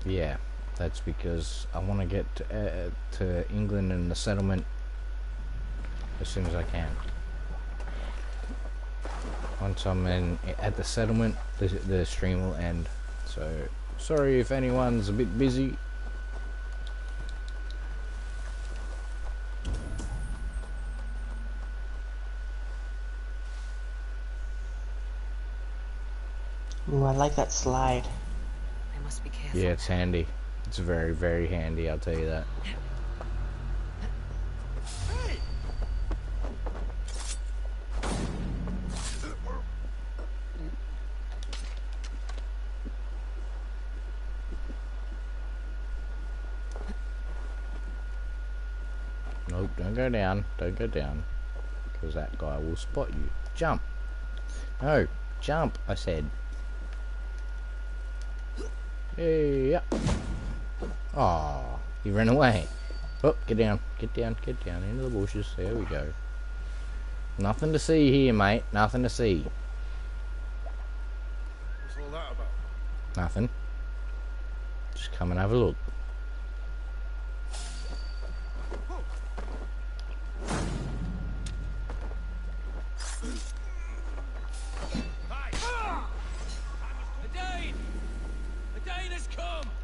yeah, that's because I want to get to England and the settlement as soon as I can. Once I'm at the settlement, the stream will end. So, sorry if anyone's a bit busy. Ooh, I like that slide. I must be careful. Yeah, it's handy. It's very, very handy, I'll tell you that. Nope, don't go down. Don't go down. Because that guy will spot you. Jump. No, jump, I said. Hey, yeah. Oh, he ran away. Oh, get down. Get down. Get down into the bushes. There we go. Nothing to see here, mate. Nothing to see. What's all that about? Nothing. Just come and have a look.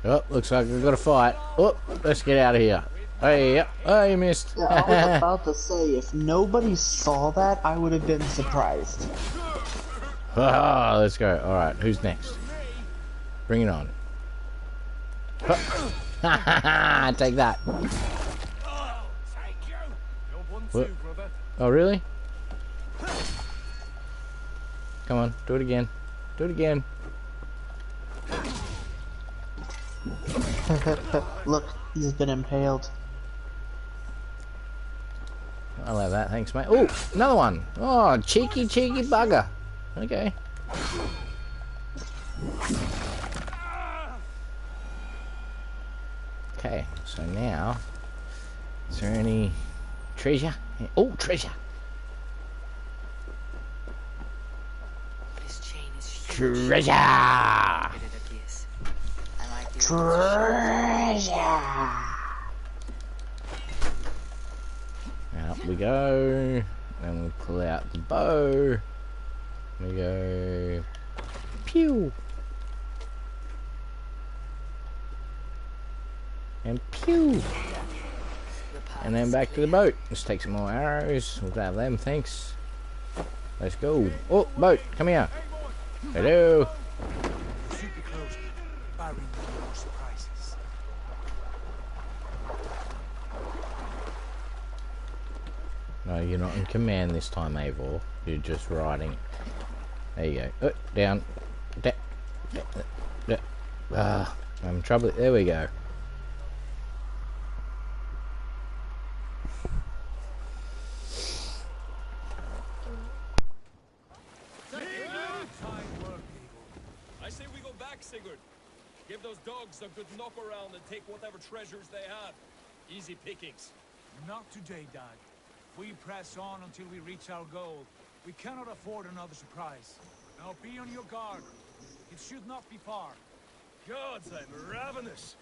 Oh, looks like we've got a fight. Oh, let's get out of here. Hey, yep. Oh, you missed. Yeah, I was about to say, if nobody saw that, I would have been surprised. Ah, let's go. Alright, who's next? Bring it on. Take that. What? Oh, really? Come on, do it again. Do it again. Look, he's been impaled. I'll have that, thanks, mate. Oh, another one. Oh, cheeky, cheeky bugger. Okay. Okay, so now, is there any treasure? Oh, treasure. This chain is huge. Treasure. Treasure. Out we go. Then we pull out the bow. We go. Pew. And pew. And then back to the boat. Let's take some more arrows. We'll grab them, thanks. Let's go. Oh, boat, come here. Hello. No, you're not in command this time, Eivor. You're just riding. There you go. Down. I'm in trouble. There we go. I say we go back, Sigurd. Give those dogs a good knock around and take whatever treasures they have. Easy pickings. Not today, Dad. We press on until we reach our goal. We cannot afford another surprise. Now be on your guard. It should not be far. Gods, I'm ravenous.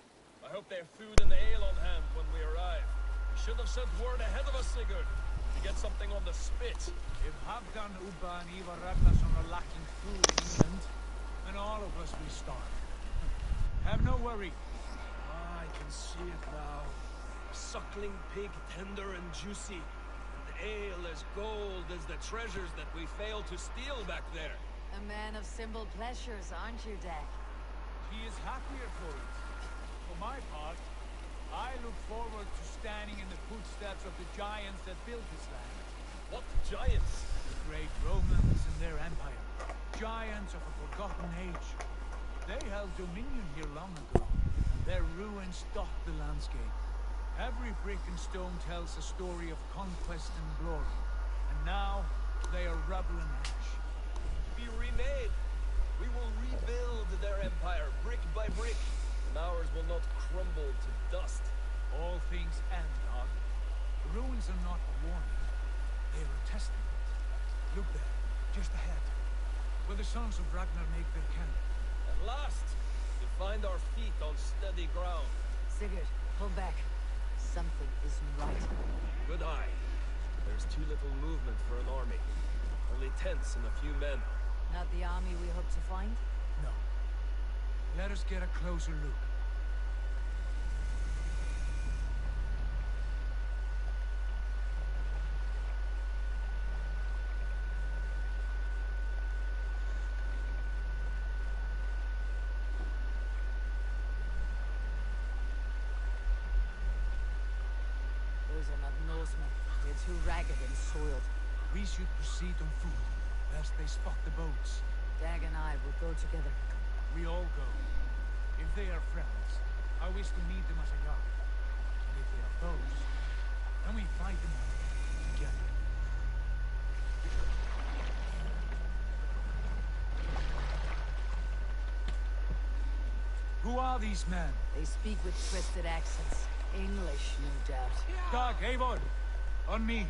I hope they have food and ale on hand when we arrive. We should have sent word ahead of us, Sigurd, to get something on the spit. If Halfdan, Ubba, and Ivar Ragnarsson are lacking food in England, then all of us will starve. Have no worry. I can see it now. Suckling pig, tender and juicy. Ale as gold as the treasures that we failed to steal back there. A man of simple pleasures, aren't you, Dad? He is happier for it. For my part, I look forward to standing in the footsteps of the giants that built this land. What giants? The great Romans and their empire. Giants of a forgotten age. They held dominion here long ago, and their ruins dot the landscape. Every brick and stone tells a story of conquest and glory. And now, they are rubble and ash. Be remade. We will rebuild their empire, brick by brick. And ours will not crumble to dust. All things end, Dog. The ruins are not a warning. They are a testament. Look there, just ahead. Where the sons of Ragnar make their camp. last, we find our feet on steady ground. Sigurd, pull back. Something isn't right. Good eye. There's too little movement for an army. Only tents and a few men. Not the army we hope to find? No. Let us get a closer look. Those are not Norsemen. They're too ragged and soiled. We should proceed on foot, lest they spot the boats. Dag and I will go together. We all go. If they are friends, I wish to meet them as a guard. And if they are foes, then we fight them all together. Who are these men? They speak with twisted accents. English, no doubt. Dag, Eivor! On me!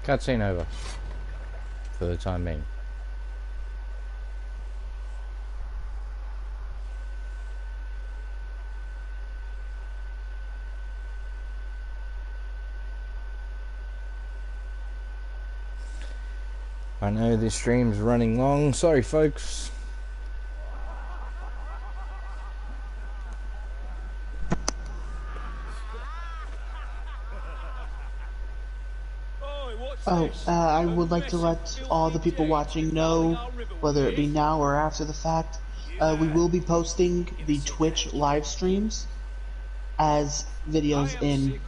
Cutscene over. For the time being. I know this stream's running long. Sorry, folks. I would like to let all the people watching know, whether it be now or after the fact, we will be posting the Twitch live streams as videos in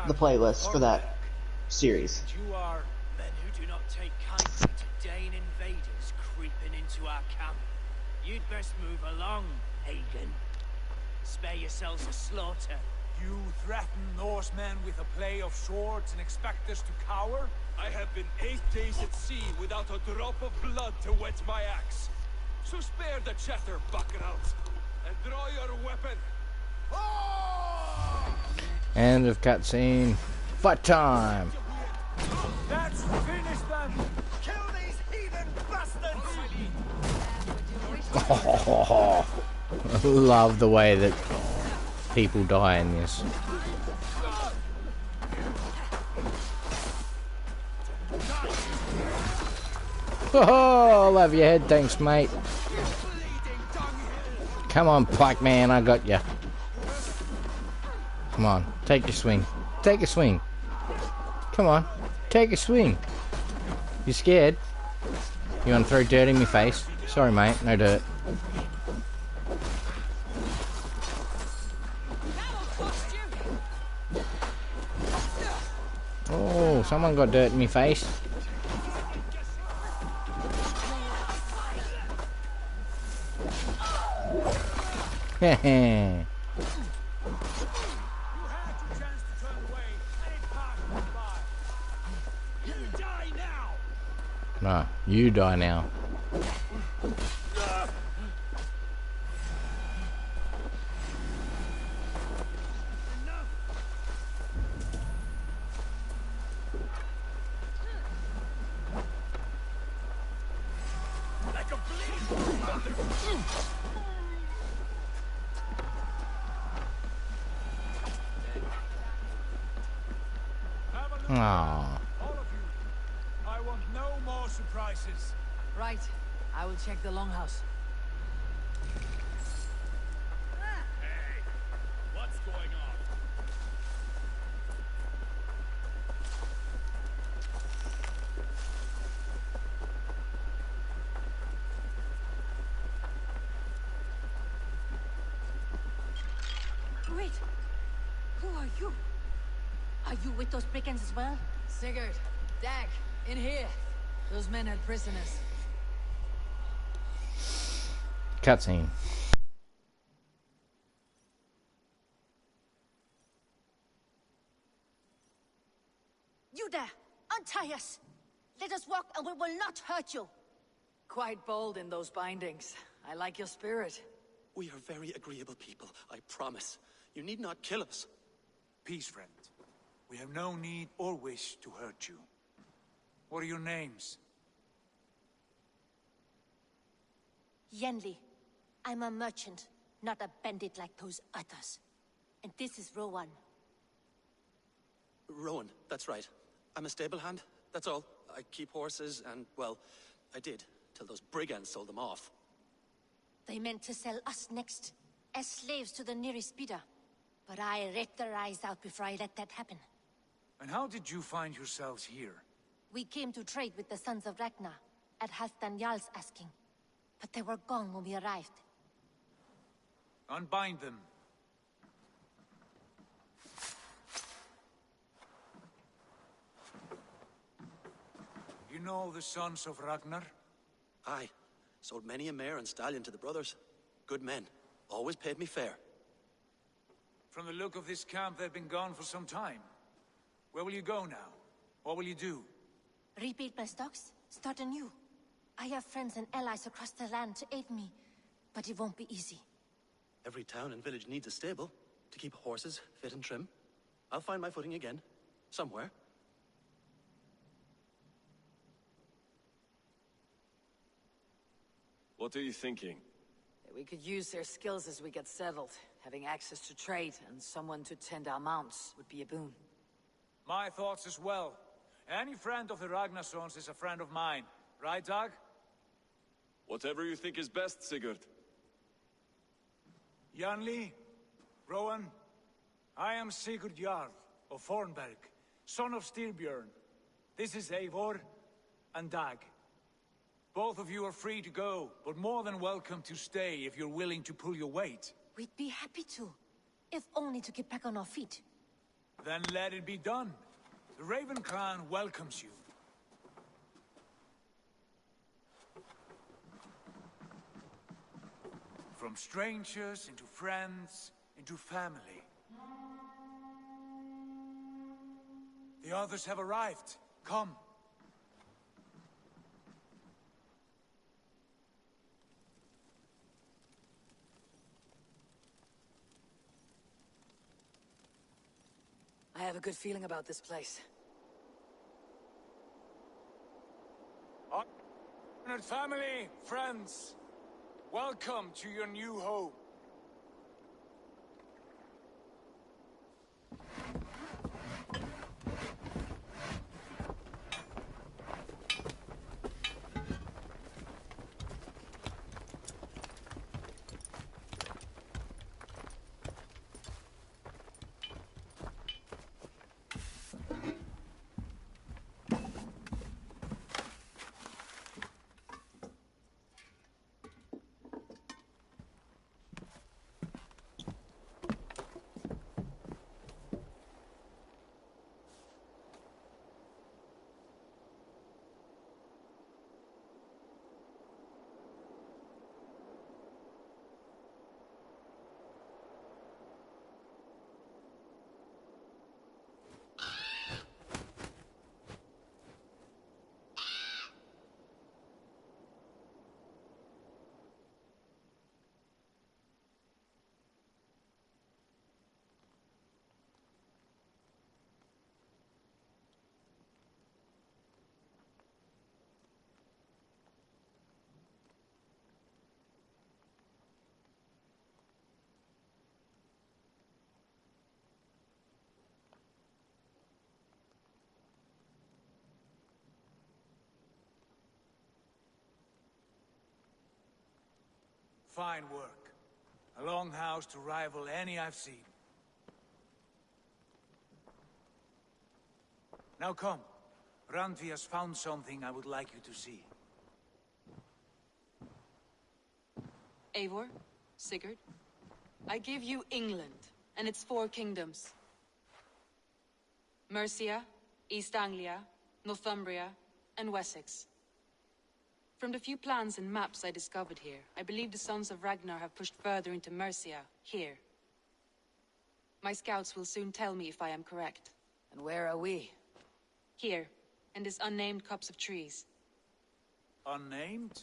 the playlist for that series. Men who do not take kindly to Dane invaders creeping into our camp. You'd best move along, Hagen. Spare yourselves a slaughter. You threaten Norsemen with a play of swords and expect us to cower? I have been 8 days at sea without a drop of blood to wet my axe. So spare the chatter, buckrot, and draw your weapon. End of cutscene. Fight time! Let's finish them! Kill these heathen bastards! I love the way that people die in this. Oh, I'll have your head, thanks, mate. Come on, Pike Man, I got you. Come on, take a swing. Take a swing. Come on, take a swing. You scared? You want to throw dirt in my face? Sorry, mate, no dirt. Oh, someone got dirt in my face. Heh. No, you die now. Aww. I want no more surprises. Right. I will check the longhouse. Hey, what's going on? Wait. Who are you? Are you with those brigands as well? Sigurd, Dag, in here. Those men had prisoners. Cutscene. You there! Untie us! Let us walk and we will not hurt you! Quite bold in those bindings. I like your spirit. We are very agreeable people, I promise. You need not kill us. Peace, friend. We have no need or wish to hurt you. What are your names? Yenli, I'm a merchant, not a bandit like those others. And this is Rowan. Rowan, that's right. I'm a stable hand, that's all. I keep horses and, well, I did, till those brigands sold them off. They meant to sell us next, as slaves to the nearest bidder. But I ripped their eyes out before I let that happen. And how did you find yourselves here? We came to trade with the Sons of Ragnar, at Halfdan Jarl's asking. But they were gone when we arrived. Unbind them. You know the Sons of Ragnar? Aye. Sold many a mare and stallion to the brothers. Good men. Always paid me fair. From the look of this camp, they've been gone for some time. Where will you go now? What will you do? Rebuild my stocks, start anew. I have friends and allies across the land to aid me, but it won't be easy. Every town and village needs a stable to keep horses fit and trim. I'll find my footing again. Somewhere. What are you thinking? We could use their skills as we get settled. Having access to trade and someone to tend our mounts would be a boon. My thoughts as well. Any friend of the Ragnarsons is a friend of mine. Right, Dag? Whatever you think is best, Sigurd. Janli, Rowan, I am Sigurd Jarl of Fornberg, son of Styrbjörn. This is Eivor and Dag. Both of you are free to go, but more than welcome to stay if you're willing to pull your weight. We'd be happy to, if only to get back on our feet. Then let it be done. The Raven Clan welcomes you. From strangers into friends, into family. The others have arrived. Come. I have a good feeling about this place. Honored family, friends, welcome to your new home. Fine work. A longhouse to rival any I've seen. Now come. Randvi has found something I would like you to see. Eivor, Sigurd, I give you England and its 4 kingdoms. Mercia, East Anglia, Northumbria, and Wessex. From the few plans and maps I discovered here, I believe the Sons of Ragnar have pushed further into Mercia, here. My scouts will soon tell me if I am correct. And where are we? Here, in this unnamed copse of trees. Unnamed?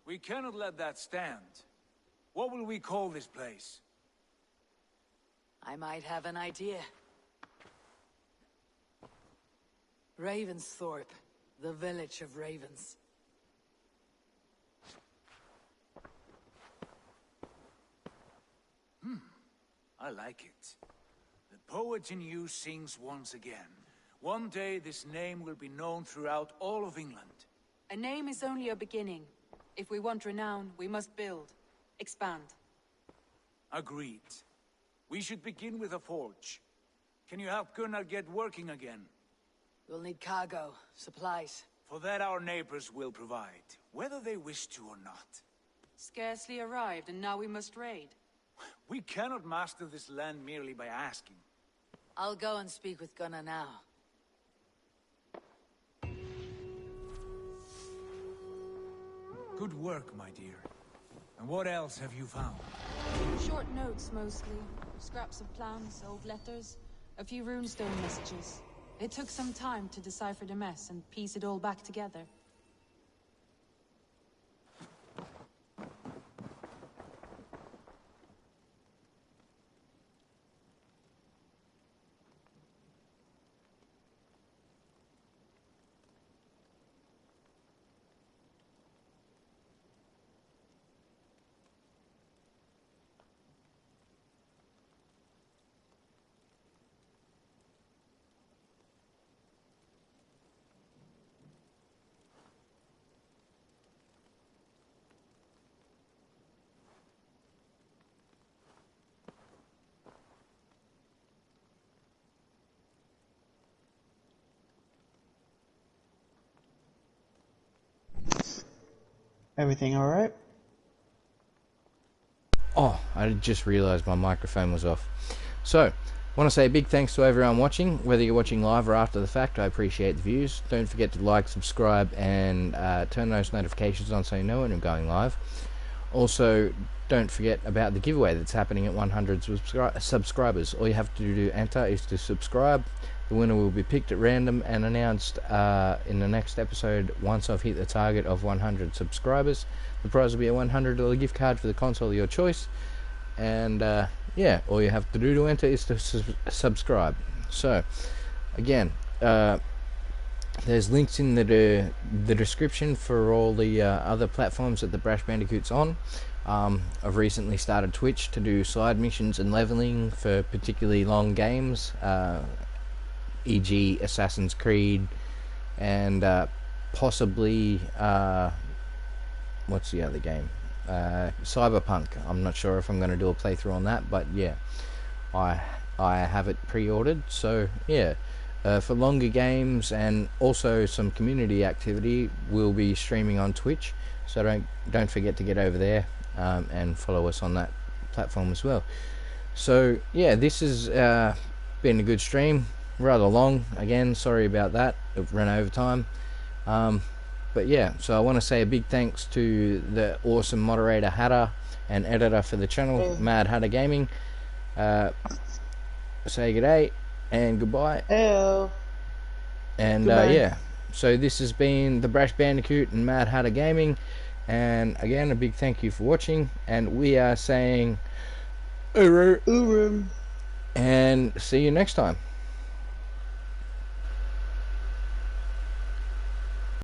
We cannot let that stand. What will we call this place? I might have an idea. Ravensthorpe, the village of ravens. I like it. The poet in you sings once again. One day this name will be known throughout all of England. A name is only a beginning. If we want renown, we must build. Expand. Agreed. We should begin with a forge. Can you help Gunnar get working again? We'll need cargo, supplies. For that our neighbors will provide, whether they wish to or not. Scarcely arrived, and now we must raid. We cannot master this land merely by asking. I'll go and speak with Gunnar now. Good work, my dear. And what else have you found? Short notes, mostly. Scraps of plans, old letters, a few runestone messages. It took some time to decipher the mess and piece it all back together. Everything alright? Oh, I just realised my microphone was off. So, I want to say a big thanks to everyone watching, whether you're watching live or after the fact. I appreciate the views. Don't forget to like, subscribe, and turn those notifications on so you know when I'm going live. Also, don't forget about the giveaway that's happening at 100 subscribers. All you have to do to enter is to subscribe. The winner will be picked at random and announced in the next episode once I've hit the target of 100 subscribers. The prize will be a $100 gift card for the console of your choice. And yeah, all you have to do to enter is to subscribe. So, again, there's links in the description for all the other platforms that the Brash Bandicoot's on. I've recently started Twitch to do side missions and leveling for particularly long games, e.g. Assassin's Creed, and possibly, what's the other game? Cyberpunk. I'm not sure if I'm going to do a playthrough on that, but yeah, I have it pre-ordered. So yeah, for longer games and also some community activity, we'll be streaming on Twitch. So don't forget to get over there and follow us on that platform as well. So yeah, this has been a good stream. Rather long, again, sorry about that, it ran over time, but yeah, so I want to say a big thanks to the awesome moderator Hatter and editor for the channel, Mad Hatter Gaming. Say good day and goodbye. Hello. And yeah, so this has been the Brash Bandicoot and Mad Hatter Gaming, and again a big thank you for watching, and we are saying Uru, Uru, and see you next time.